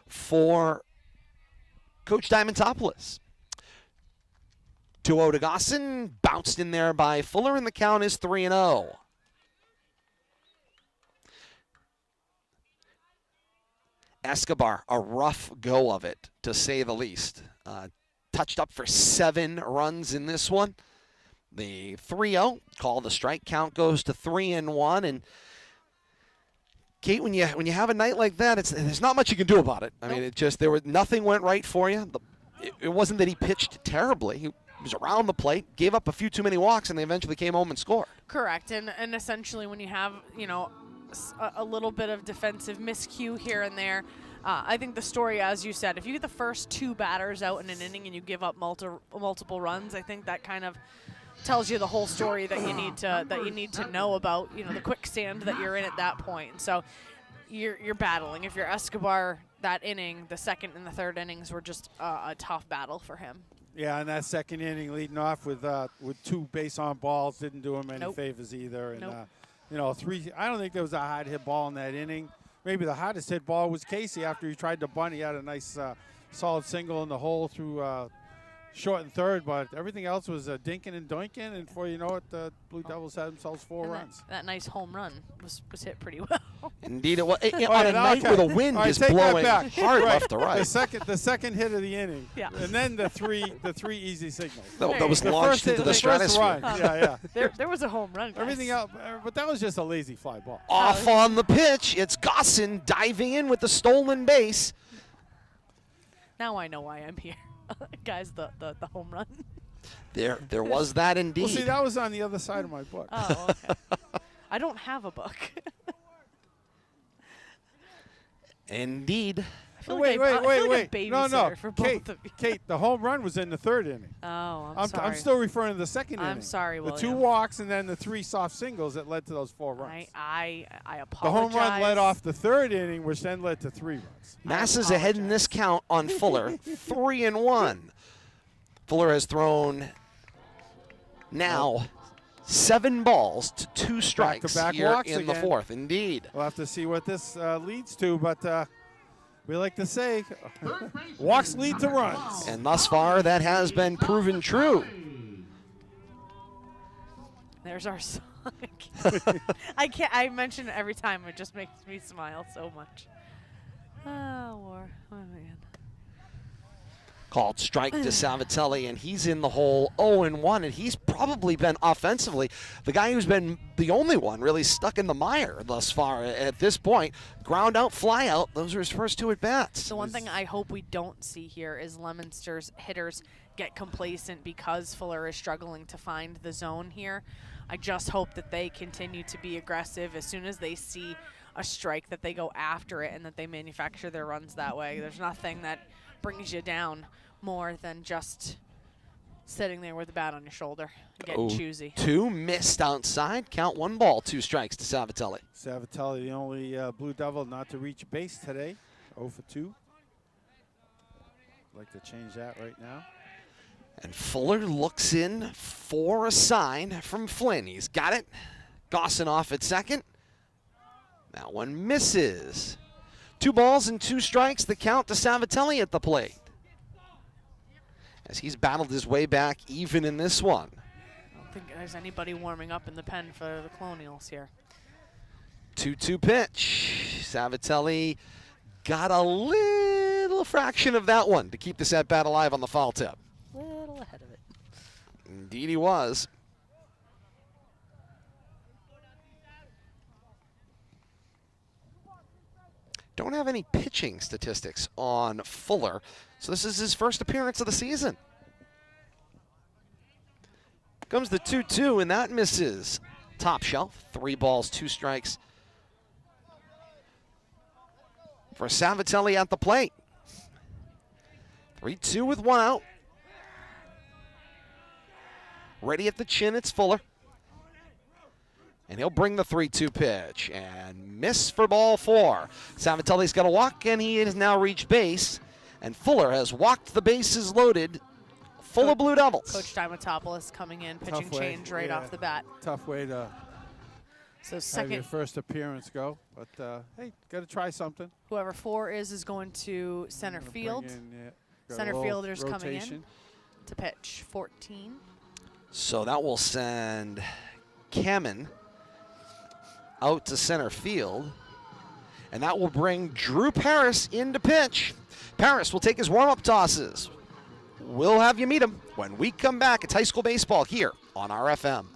for Coach Diamantopoulos. 2-0 to Gossin. Bounced in there by Fuller, and the count is 3-0. Escobar, a rough go of it, to say the least. Touched up for 7 runs in this one. The 3-0 call, the strike count goes to 3-1. And Kate, when you have a night like that, there's not much you can do about it. I mean, nothing went right for you. It wasn't that he pitched terribly. He was around the plate, gave up a few too many walks, and they eventually came home and scored. Correct, and essentially when you have a little bit of defensive miscue here and there. I think the story, as you said, if you get the first 2 batters out in an inning and you give up multiple runs, I think that kind of tells you the whole story that you need to know about the quicksand that you're in at that point. So you're battling. If you're Escobar, that inning, the 2nd and the 3rd innings were just a tough battle for him. Yeah, and that 2nd inning leading off with 2 base on balls didn't do him any Nope. favors either. And Nope. 3. I don't think there was a hard hit ball in that inning. Maybe the hardest hit ball was Casey after he tried to bunt. He had a nice solid single in the hole through short and 3rd, but everything else was dinking and doinking, and before you know it, the Blue Devils had themselves 4 runs. That nice home run was hit pretty well. Indeed, it was. On a night where the wind is blowing hard left to right. The second hit of the inning, Yeah. and then the three easy signals. That was launched into the stratosphere. There was a home run, guys. Everything else, but that was just a lazy fly ball. Off on the pitch, it's Gossin diving in with the stolen base. Now I know why I'm here. Guys, the home run. There was that indeed. Well, see, that was on the other side of my book. Oh, okay. I don't have a book. Indeed. feel Wait. like a No, babysitter for both Kate, of you. Kate, the home run was in the 3rd inning. Oh, I'm sorry. still referring to the 2nd inning. I'm sorry, The 2 William. walks and then the 3 soft singles that led to those 4 runs. I The apologize. home run led off the 3rd inning, which then led to 3 runs. Mass is ahead in this count on Fuller, 3-1. Fuller has thrown now 7 balls to 2 strikes Back-to-back here walks in the again. 4th. Indeed. We'll have to see what this leads to, but we like to say walks lead to runs. And thus far, that has been proven true. There's our song. I mention it every time. It just makes me smile so much. Oh man. Called strike to Savatelli, and he's in the hole 0-1, and he's probably been offensively the guy who's been the only one really stuck in the mire thus far at this point. Ground out, fly out, those are his first 2 at-bats. The one thing I hope we don't see here is Leominster's hitters get complacent because Fuller is struggling to find the zone here. I just hope that they continue to be aggressive as soon as they see a strike, that they go after it and that they manufacture their runs that way. There's nothing that brings you down more than just sitting there with a bat on your shoulder, getting choosy. 2 missed outside. Count 1 ball, 2 strikes to Savatelli. Savatelli, the only Blue Devil not to reach base today, 0 for 2. I'd like to change that right now. And Fuller looks in for a sign from Flynn. He's got it. Gosson off at second. That one misses. 2 balls and 2 strikes, the count to Savatelli at the plate, as he's battled his way back even in this one. I don't think there's anybody warming up in the pen for the Colonials here. 2-2 pitch. Savatelli got a little fraction of that one to keep this at-bat alive on the foul tip. A little ahead of it. Indeed he was. Don't have any pitching statistics on Fuller, so this is his first appearance of the season. Comes the 2-2, and that misses. Top shelf, 3 balls, 2 strikes for Savatelli at the plate. 3-2 with 1 out. Ready at the chin, it's Fuller. And he'll bring the 3-2 pitch and miss for ball 4. Savatelli's got to walk, and he has now reached base. And Fuller has walked the bases loaded, full of Blue Devils. Coach Diamantopoulos coming in, pitching change right off the bat. Tough way to So have your second, first appearance go, but hey, got to try something. whoever 4 is going to center Gonna field. bring in, yeah, got a Center little fielders coming in rotation. to pitch 14. So that will send Kamen out to center field. And that will bring Drew Paris into pitch. Paris will take his warm-up tosses. We'll have you meet him when we come back. It's high school baseball here on RFM.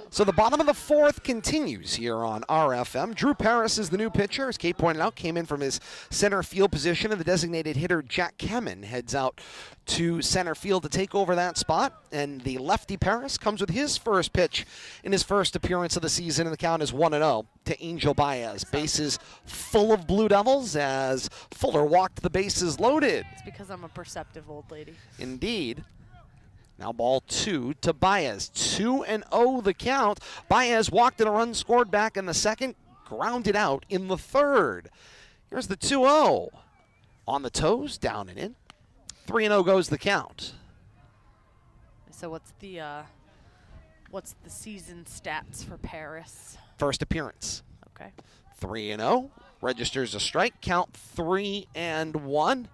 So the bottom of the 4th continues here on RFM. Drew Paris is the new pitcher. As Kate pointed out, came in from his center field position, and the designated hitter Jack Kemen heads out to center field to take over that spot. And the lefty Paris comes with his first pitch in his first appearance of the season, and the count is 1-0 to Angel Baez. Bases full of Blue Devils as Fuller walked the bases loaded. It's because I'm a perceptive old lady. Indeed. Now ball 2 to Baez. 2-0 the count. Baez walked and a run scored back in the second, grounded out in the third. Here's the 2-0. On the toes, down and in. 3-0 goes the count. So what's the season stats for Paris? First appearance. Okay. 3-0. Registers a strike. Count 3-1.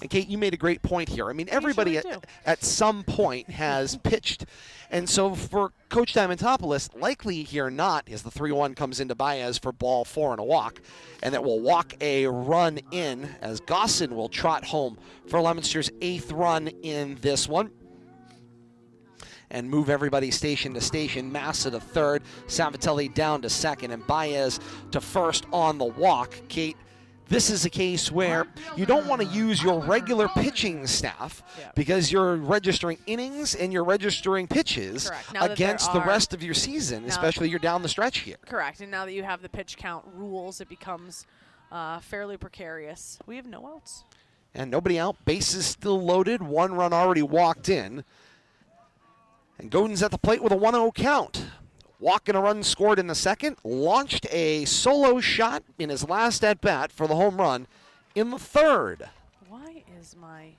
And Kate, you made a great point here. I mean, everybody at some point has pitched. And so for Coach Diamantopoulos, likely here not is the 3-1 comes into Baez for ball 4 and a walk. And that will walk a run in as Gosson will trot home for Leominster's 8th run in this one. And move everybody station to station. Massa to third, Savatelli down to second, and Baez to first on the walk. Kate, this is a case where you don't want to use your regular pitching staff because you're registering innings and you're registering pitches against the rest of your season, especially you're down the stretch here. Correct, and now that you have the pitch count rules, it becomes fairly precarious. We have no outs. And nobody out, bases still loaded, 1 run already walked in. And Godin's at the plate with a 1-0 count. Walk and a run scored in the second. Launched a solo shot in his last at-bat for the home run in the third. Why is my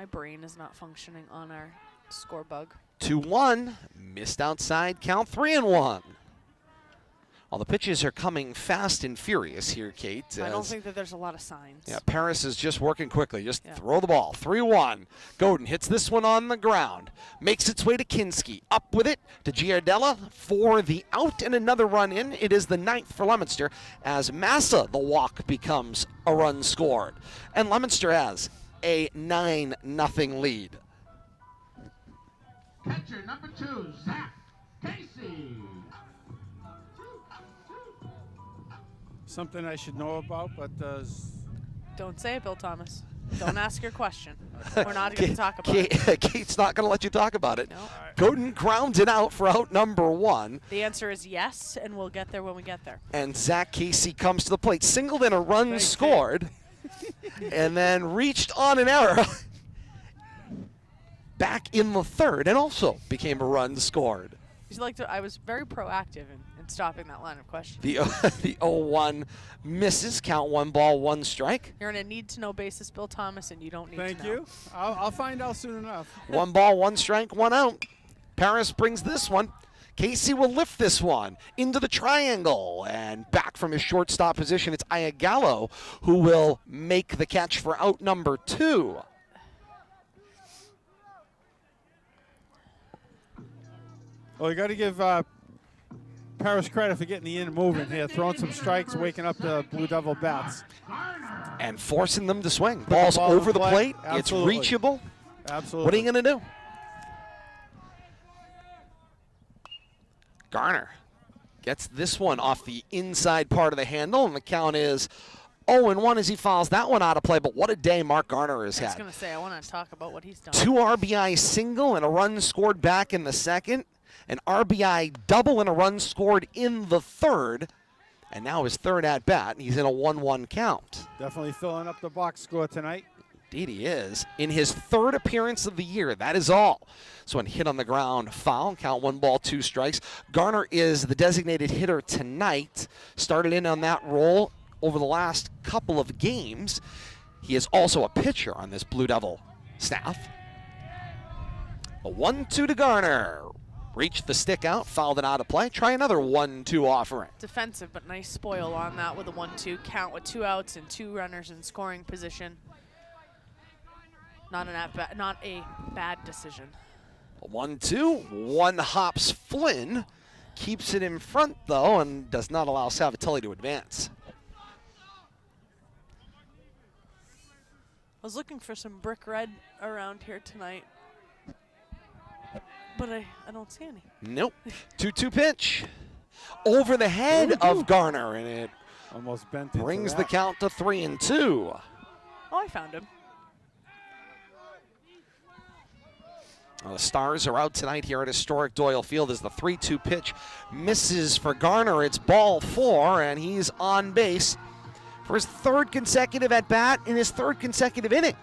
brain is not functioning on our score bug? 2-1. Missed outside. Count 3-1. Well, the pitches are coming fast and furious here, Kate. I don't think that there's a lot of signs. Yeah, Paris is just working quickly. Just throw the ball. 3-1. Godin hits this one on the ground. Makes its way to Kinski. Up with it to Giardella for the out and another run in. It is the 9th for Leominster as Massa, the walk, becomes a run scored. And Leominster has a 9-0 lead. Catcher number 2, Zach Casey. Something I should know about, but don't say it, Bill Thomas. Don't ask your question. We're not going to talk about it. Kate's not going to let you talk about it. No. Godin grounds it out for out number 1. The answer is yes, and we'll get there when we get there. And Zach Casey comes to the plate. Singled and a run scored. And then reached on an error back in the third and also became a run scored. I was very proactive in stopping that line of questioning. The 0-1 misses. Count 1 ball, 1 strike. You're on a need-to-know basis, Bill Thomas, and you don't need to know. Thank you. I'll find out soon enough. 1 ball, 1 strike, 1 out. Paris brings this one. Casey will lift this one into the triangle. And back from his shortstop position, it's Iagallo who will make the catch for out number 2. Well, you got to give Paris credit for getting the in movement here, throwing some strikes, waking up the Blue Devil bats. And forcing them to swing. Ball's over the plate. Absolutely. It's reachable. Absolutely. What are you going to do? Garner gets this one off the inside part of the handle, and the count is 0-1 as he fouls that one out of play. But what a day Mark Garner has had. I was going to say, I want to talk about what he's done. 2 RBI single and a run scored back in the second. An RBI double and a run scored in the third. And now his third at-bat, and he's in a 1-1 count. Definitely filling up the box score tonight. Indeed he is. In his 3rd appearance of the year, that is all. So when hit on the ground, foul, count 1 ball, 2 strikes. Garner is the designated hitter tonight. Started in on that role over the last couple of games. He is also a pitcher on this Blue Devil staff. A 1-2 to Garner. Reached the stick out, fouled it out of play. Try another 1-2 offering. Defensive, but nice spoil on that with a 1-2 count with 2 outs and 2 runners in scoring position. Not a bad decision. A 1-2, 1 hops Flynn. Keeps it in front, though, and does not allow Savatelli to advance. I was looking for some brick red around here tonight, but I don't see any. Nope. 2-2 pitch. Over the head of Garner, and it almost bent brings the count to 3-2. Oh, I found him. The Stars are out tonight here at historic Doyle Field as the 3-2 pitch misses for Garner. It's ball 4, and he's on base for his 3rd consecutive at-bat in his 3rd consecutive inning.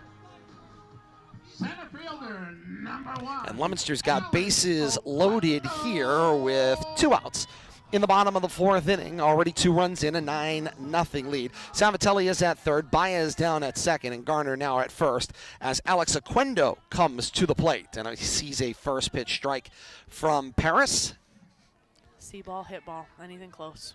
Center fielder, number 1. And Leominster's got bases loaded here with 2 outs in the bottom of the 4th inning. Already 2 runs in, a 9-0 lead. Savatelli is at 3rd, Baez down at 2nd, and Garner now at 1st as Alex Oquendo comes to the plate. And he sees a first pitch strike from Paris. See ball, hit ball, anything close.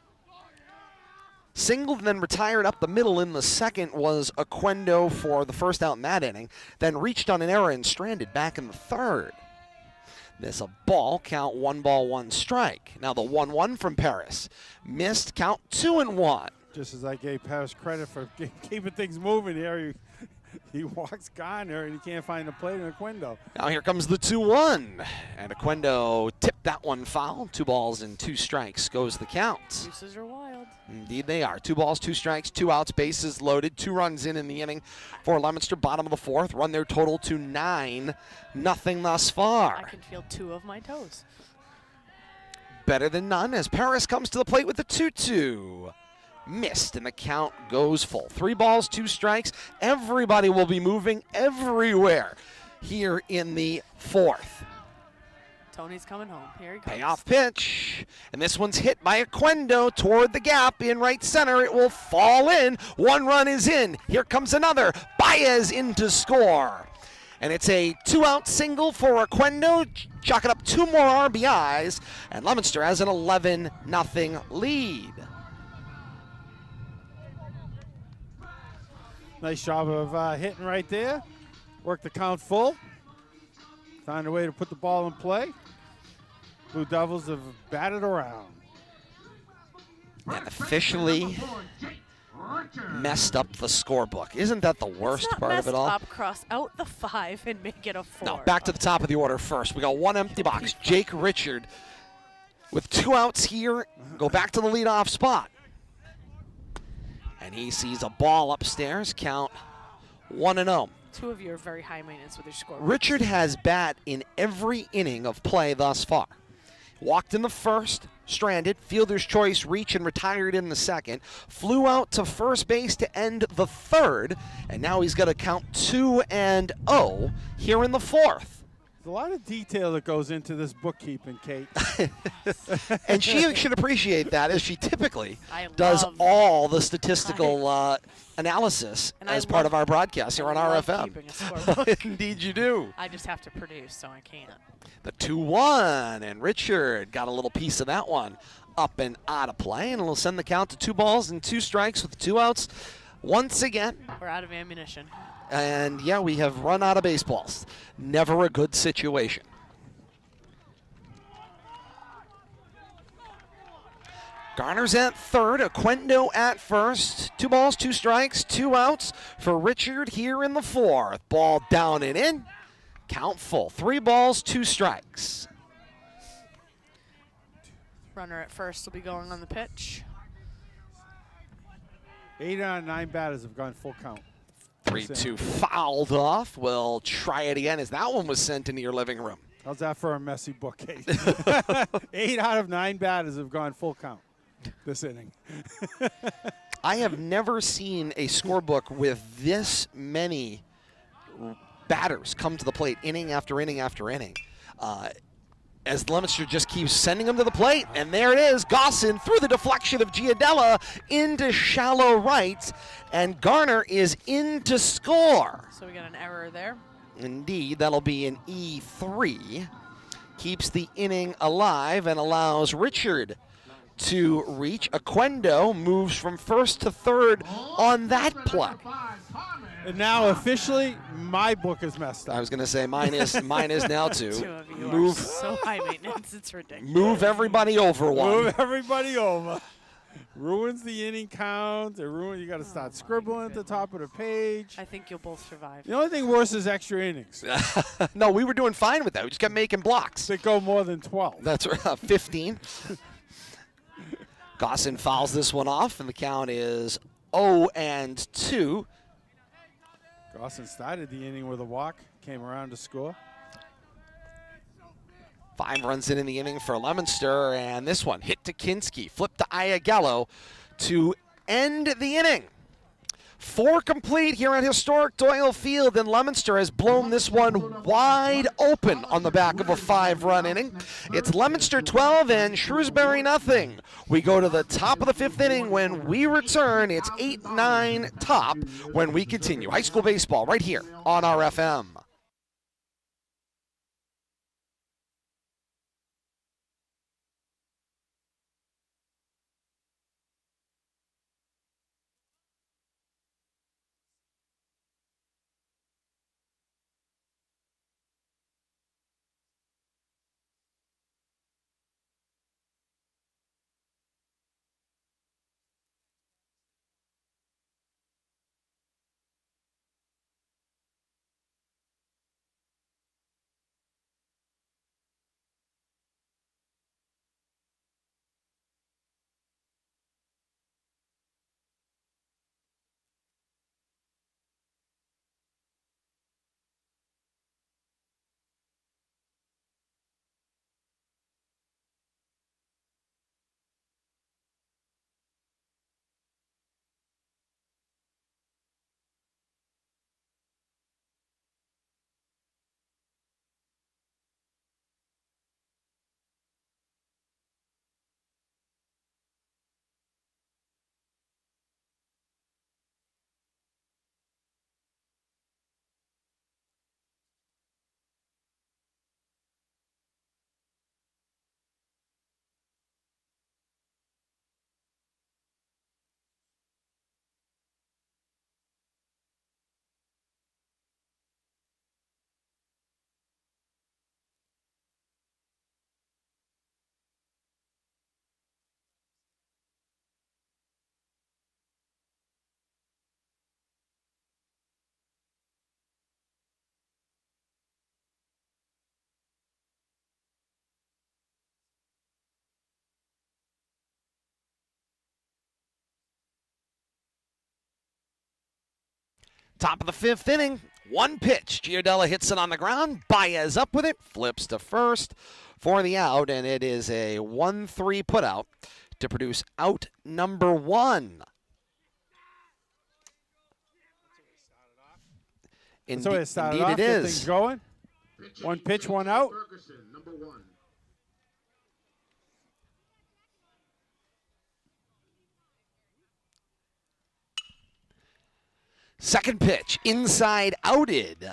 Singled and then retired up the middle in the 2nd was Oquendo for the first out in that inning. Then reached on an error and stranded back in the 3rd. There's a ball, count 1 ball, 1 strike. Now the 1-1 from Paris. Missed, count 2-1. Just as I gave Paris credit for keeping things moving here, he walks Garner and he can't find the plate in Oquendo. Now here comes the 2-1. And Oquendo tipped that one foul. 2 balls and 2 strikes goes the count. Deuces are wild. Indeed they are. 2 balls, 2 strikes, 2 outs, bases loaded, 2 runs in the inning for Leominster. Bottom of the 4th, run their total to 9-0 thus far. I can feel 2 of my toes. Better than none as Paris comes to the plate with the 2-2. Missed, and the count goes full. 3 balls, 2 strikes. Everybody will be moving everywhere here in the 4th. Tony's coming home. Here he comes. Payoff pitch, and this one's hit by Oquendo toward the gap in right center. It will fall in. 1 run is in. Here comes another. Baez in to score. And it's a 2-out single for Oquendo, chalking up 2 more RBIs, and Leominster has an 11-0 lead. Nice job of hitting right there. Worked the count full. Found a way to put the ball in play. Blue Devils have batted around. And officially messed up the scorebook. Isn't that the worst part of it all? Up, cross out the 5 and make it a 4. No, back to the top of the order first. We got 1 empty box. Jake Richard with 2 outs here. Go back to the leadoff spot. And he sees a ball upstairs. Count 1-0. 2 of you are very high maintenance with your scorebook. Richard has bat in every inning of play thus far. Walked in the 1st, stranded, fielder's choice, reach, and retired in the 2nd. Flew out to first base to end the 3rd, and now he's got to count 2-0 here in the 4th. There's a lot of detail that goes into this bookkeeping, Kate. And she should appreciate that, as she typically I does love all the statistical analysis And as I part love- of our broadcast here on I love RFM. keeping a scorebook. Indeed you do. I just have to produce, so I can't. The 2-1, and Richard got a little piece of that one up and out of play, and it'll send the count to 2 balls and 2 strikes with 2 outs once again. We're out of ammunition. And yeah, we have run out of baseballs. Never a good situation. Garner's at 3rd, Oquendo at 1st. 2 balls, 2 strikes, 2 outs for Richard here in the 4th. Ball down and in. Count full. 3 balls, 2 strikes. Runner at 1st will be going on the pitch. 8 out of 9 batters have gone full count. 3-2 fouled off. We'll try it again as that one was sent into your living room. How's that for a messy book, Kate? 8 out of 9 batters have gone full count this inning. I have never seen a scorebook with this many batters come to the plate inning after inning after inning. As Leominster just keeps sending them to the plate, and there it is. Gossin through the deflection of Giadella into shallow right, and Garner is in to score. So we got an error there. Indeed, that'll be an E3. Keeps the inning alive and allows Richard to reach. Oquendo moves from 1st to 3rd on that play. And now officially, my book is messed up. I was going to say mine is now too. 2 of you Move. are so high maintenance, it's ridiculous. Move everybody over one. Move everybody over. Ruins the inning count. You got to start scribbling at the top of the page. I think you'll both survive. The only thing worse is extra innings. No, we were doing fine with that. We just kept making blocks. They go more than 12. That's right, 15. Gossin fouls this one off, and the count is 0-2. Gossin started the inning with a walk, came around to score. 5 runs in the inning for Leominster, and this one hit to Kinski, flip to Ayagello to end the inning. 4 complete here at historic Doyle Field, and Leominster has blown this one wide open on the back of a 5-run inning. It's Leominster 12 and Shrewsbury nothing. We go to the top of the 5th inning. When we return, it's 8-9 top when we continue high school baseball right here on RFM. Top of the 5th inning, 1 pitch. Giardella hits it on the ground. Baez up with it, flips to first for the out, and it is a 1-3 putout to produce out number 1. So it started off, Indeed it get is. things going. 1 pitch, 1 out. Ferguson, number 1. Second pitch, inside outed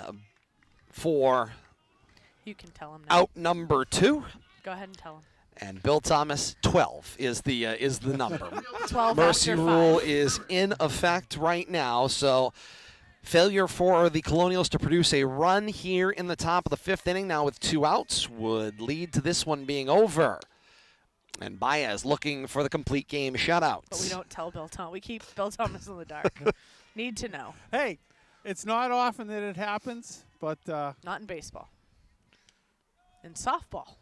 for You can tell him now. out number 2. Go ahead and tell him. And Bill Thomas, 12 is the number. 12 Mercy after rule 5. is in effect right now, so failure for the Colonials to produce a run here in the top of the 5th inning now with 2 outs would lead to this one being over. And Baez looking for the complete game shutout. But we don't tell Bill Thomas. We keep Bill Thomas in the dark. Need to know. Hey, it's not often that it happens, but Not in baseball. In softball.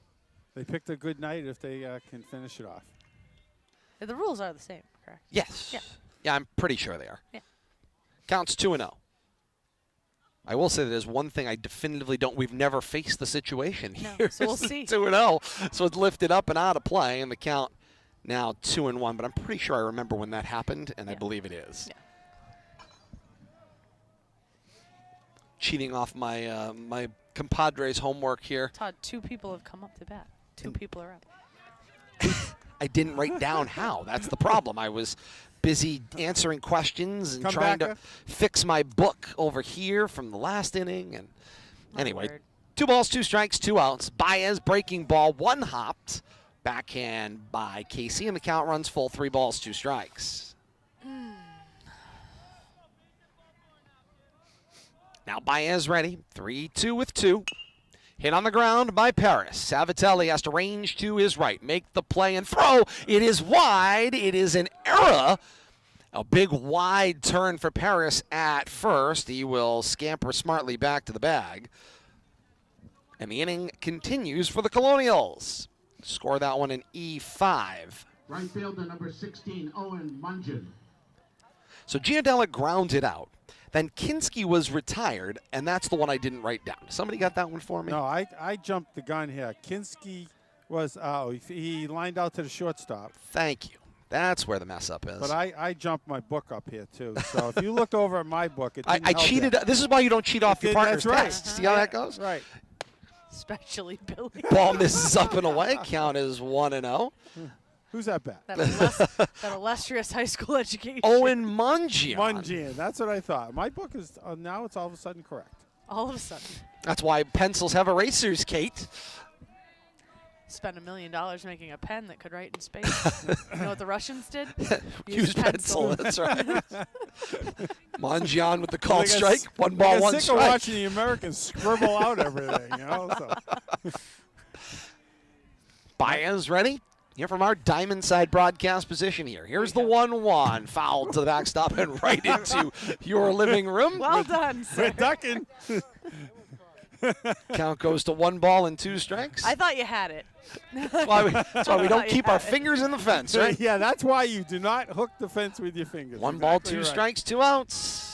they picked a good night if they can finish it off. The rules are the same, correct? Yes. Yeah. Yeah, I'm pretty sure they are. Yeah. Counts 2-0. I will say that there's one thing I definitively don't. We've never faced the situation No, here. so we'll see. 2-0. So it's lifted up and out of play, and the count now 2-1. But I'm pretty sure I remember when that happened, and I Yeah. believe it is. Yeah. Cheating off my my compadre's homework here. Todd, 2 people have come up to bat. 2 people are up. I didn't write down how. That's the problem. I was busy answering questions and Come trying back to up. fix my book over here from the last inning. And My anyway, word. 2 balls, 2 strikes, 2 outs. Baez breaking ball, 1 hopped. Backhand by Casey, and the count runs full. 3 balls, 2 strikes. Now Baez ready. 3-2 with 2. Hit on the ground by Paris. Savatelli has to range to his right, make the play and throw. It is wide. It is an error. A big wide turn for Paris at first. He will scamper smartly back to the bag. And the inning continues for the Colonials. Score that one in E5. Right fielder, number 16, Owen Mungen. So Giardella grounds it out. Then Kinski was retired, and that's the one I didn't write down. Somebody got that one for me? No, I jumped the gun here. Kinski was he lined out to the shortstop. Thank you. That's where the mess up is. But I jumped my book up here, too. So if you look over at my book, it didn't I help cheated. that. This is why you don't cheat off your partner's That's right. test. See how that goes? Right. Especially Billy. Ball misses up and away. Count is 1-0. Who's that bat? That illustrious high school education. Owen Mungian. Mungian. That's what I thought. My book is now it's all of a sudden correct. All of a sudden. That's why pencils have erasers, Kate. Spent $1 million making a pen that could write in space. You know what the Russians did? Use pencil. That's right. Mungian with the call They got strike. s- One they ball, got one sick strike. of watching the Americans scribble out everything, you know. So. Baez ready? Here from our Diamond Side broadcast position here. Here's the 1-1. Foul to the backstop and right into your living room. Well done, sir. We're ducking. Count goes to 1 ball and 2 strikes. I thought you had it. That's why we don't keep our fingers in the fence, right? Yeah, that's why you do not hook the fence with your fingers. 1 ball, Exactly 2 right. strikes, 2 outs.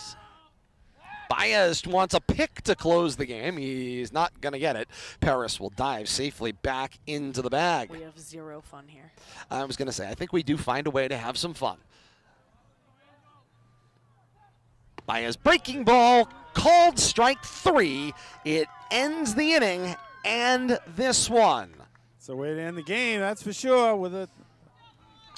Baez wants a pick to close the game. He's not going to get it. Paris will dive safely back into the bag. We have zero fun here. I was going to say, I think we do find a way to have some fun. Baez breaking ball, called strike 3. It ends the inning and this one. It's a way to end the game, that's for sure, with a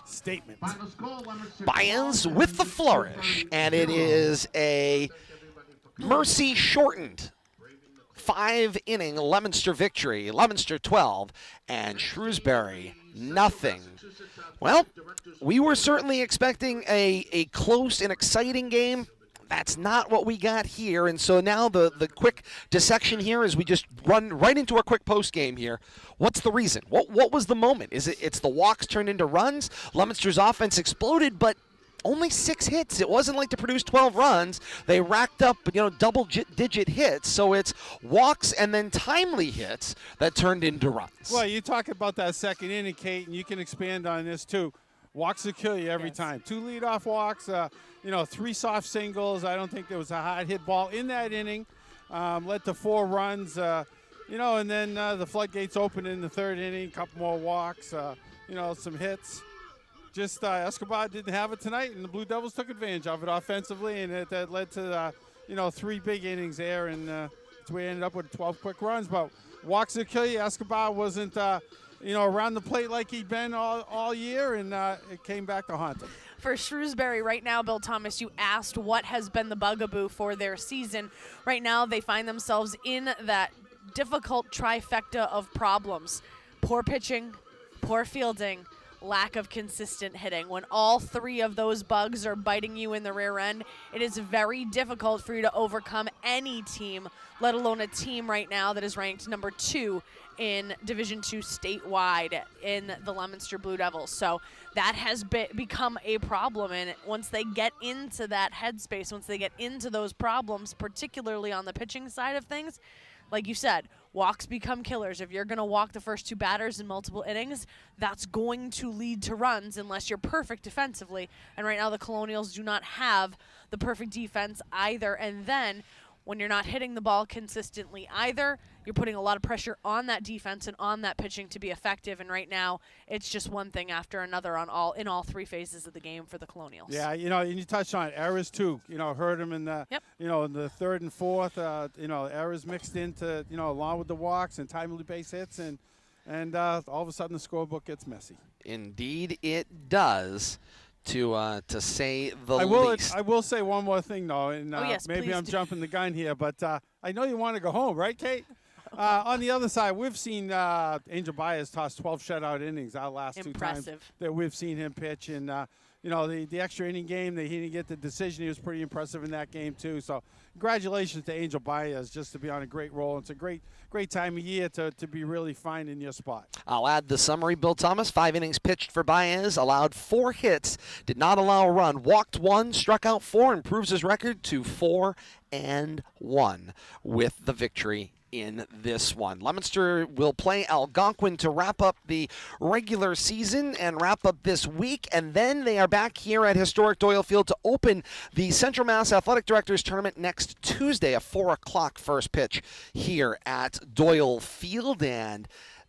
statement. Final score, Leominster Baez 12, with the flourish, and it is a mercy shortened 5-inning Leominster victory. Leominster 12 and Shrewsbury nothing. Well, we were certainly expecting a close and exciting game. That's not what we got here, and so now the quick dissection here is we just run right into our quick post game here. What's the reason? What was the moment? It's the walks turned into runs? Leominster's offense exploded, but only 6 hits. It wasn't like to produce 12 runs. They racked up, double-digit hits. So it's walks and then timely hits that turned into runs. Well, you talk about that second inning, Kate, and you can expand on this too. Walks will kill you every Yes. time. 2 leadoff walks, 3 soft singles. I don't think there was a hard hit ball in that inning. Led to 4 runs, and then the floodgates opened in the 3rd inning. Couple more walks, some hits. Just Escobar didn't have it tonight, and the Blue Devils took advantage of it offensively, and that led to 3 big innings there, and that's where we ended up with 12 quick runs. But walks will kill you. Escobar wasn't around the plate like he'd been all year, and it came back to haunt him. For Shrewsbury right now, Bill Thomas, you asked what has been the bugaboo for their season. Right now, they find themselves in that difficult trifecta of problems. Poor pitching, poor fielding, lack of consistent hitting. When all 3 of those bugs are biting you in the rear end, it is very difficult for you to overcome any team, let alone a team right now that is ranked number 2 in Division II statewide in the Leominster Blue Devils. So that has become a problem, and once they get into that headspace, once they get into those problems, particularly on the pitching side of things, like you said, walks become killers. If you're going to walk the first 2 batters in multiple innings, that's going to lead to runs unless you're perfect defensively. And right now the Colonials do not have the perfect defense either. And then when you're not hitting the ball consistently either, you're putting a lot of pressure on that defense and on that pitching to be effective. And right now it's just one thing after another in all 3 phases of the game for the Colonials. Yeah, and you touched on it. Errors too. Hurt him in the in the 3rd and 4th. Errors mixed into along with the walks and timely base hits, and all of a sudden the scorebook gets messy. Indeed, it does. To say the least. I will say one more thing though, and yes, maybe please I'm do. jumping the gun here, but I know you want to go home, right, Kate? On the other side, we've seen Angel Baez toss 12 shutout innings our last 2 times Impressive. that we've seen him pitch, and the extra inning game that he didn't get the decision. He was pretty impressive in that game too. So congratulations to Angel Baez just to be on a great roll. It's a great time of year to be really finding your spot. I'll add the summary, Bill Thomas. 5 innings pitched for Baez, allowed 4 hits, did not allow a run, walked 1, struck out 4, improves his record to 4-1 with the victory in this one. Leominster will play Algonquin to wrap up the regular season and wrap up this week, and then they are back here at historic Doyle Field to open the Central Mass Athletic Directors Tournament next Tuesday, a 4 o'clock first pitch here at Doyle Field, and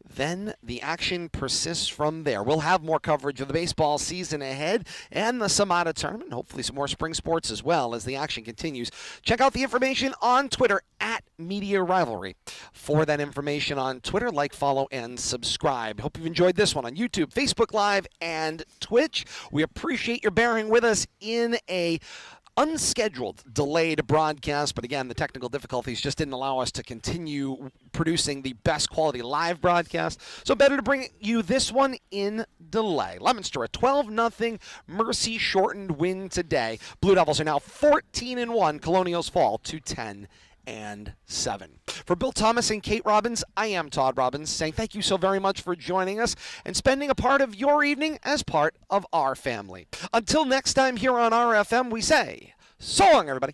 then the action persists from there. We'll have more coverage of the baseball season ahead and the Samada tournament, hopefully some more spring sports as well as the action continues. Check out the information on Twitter at Media Rivalry. For that information on Twitter, like, follow, and subscribe. Hope you've enjoyed this one on YouTube, Facebook Live, and Twitch. We appreciate your bearing with us in a unscheduled, delayed broadcast, but again, the technical difficulties just didn't allow us to continue producing the best quality live broadcast, so better to bring you this one in delay. Leominster, a 12-0 mercy-shortened win today. Blue Devils are now 14-1. Colonials fall to 10-7. For Bill Thomas and Kate Robbins, I am Todd Robbins, saying thank you so very much for joining us and spending a part of your evening as part of our family. Until next time here on RFM, we say, so long, everybody.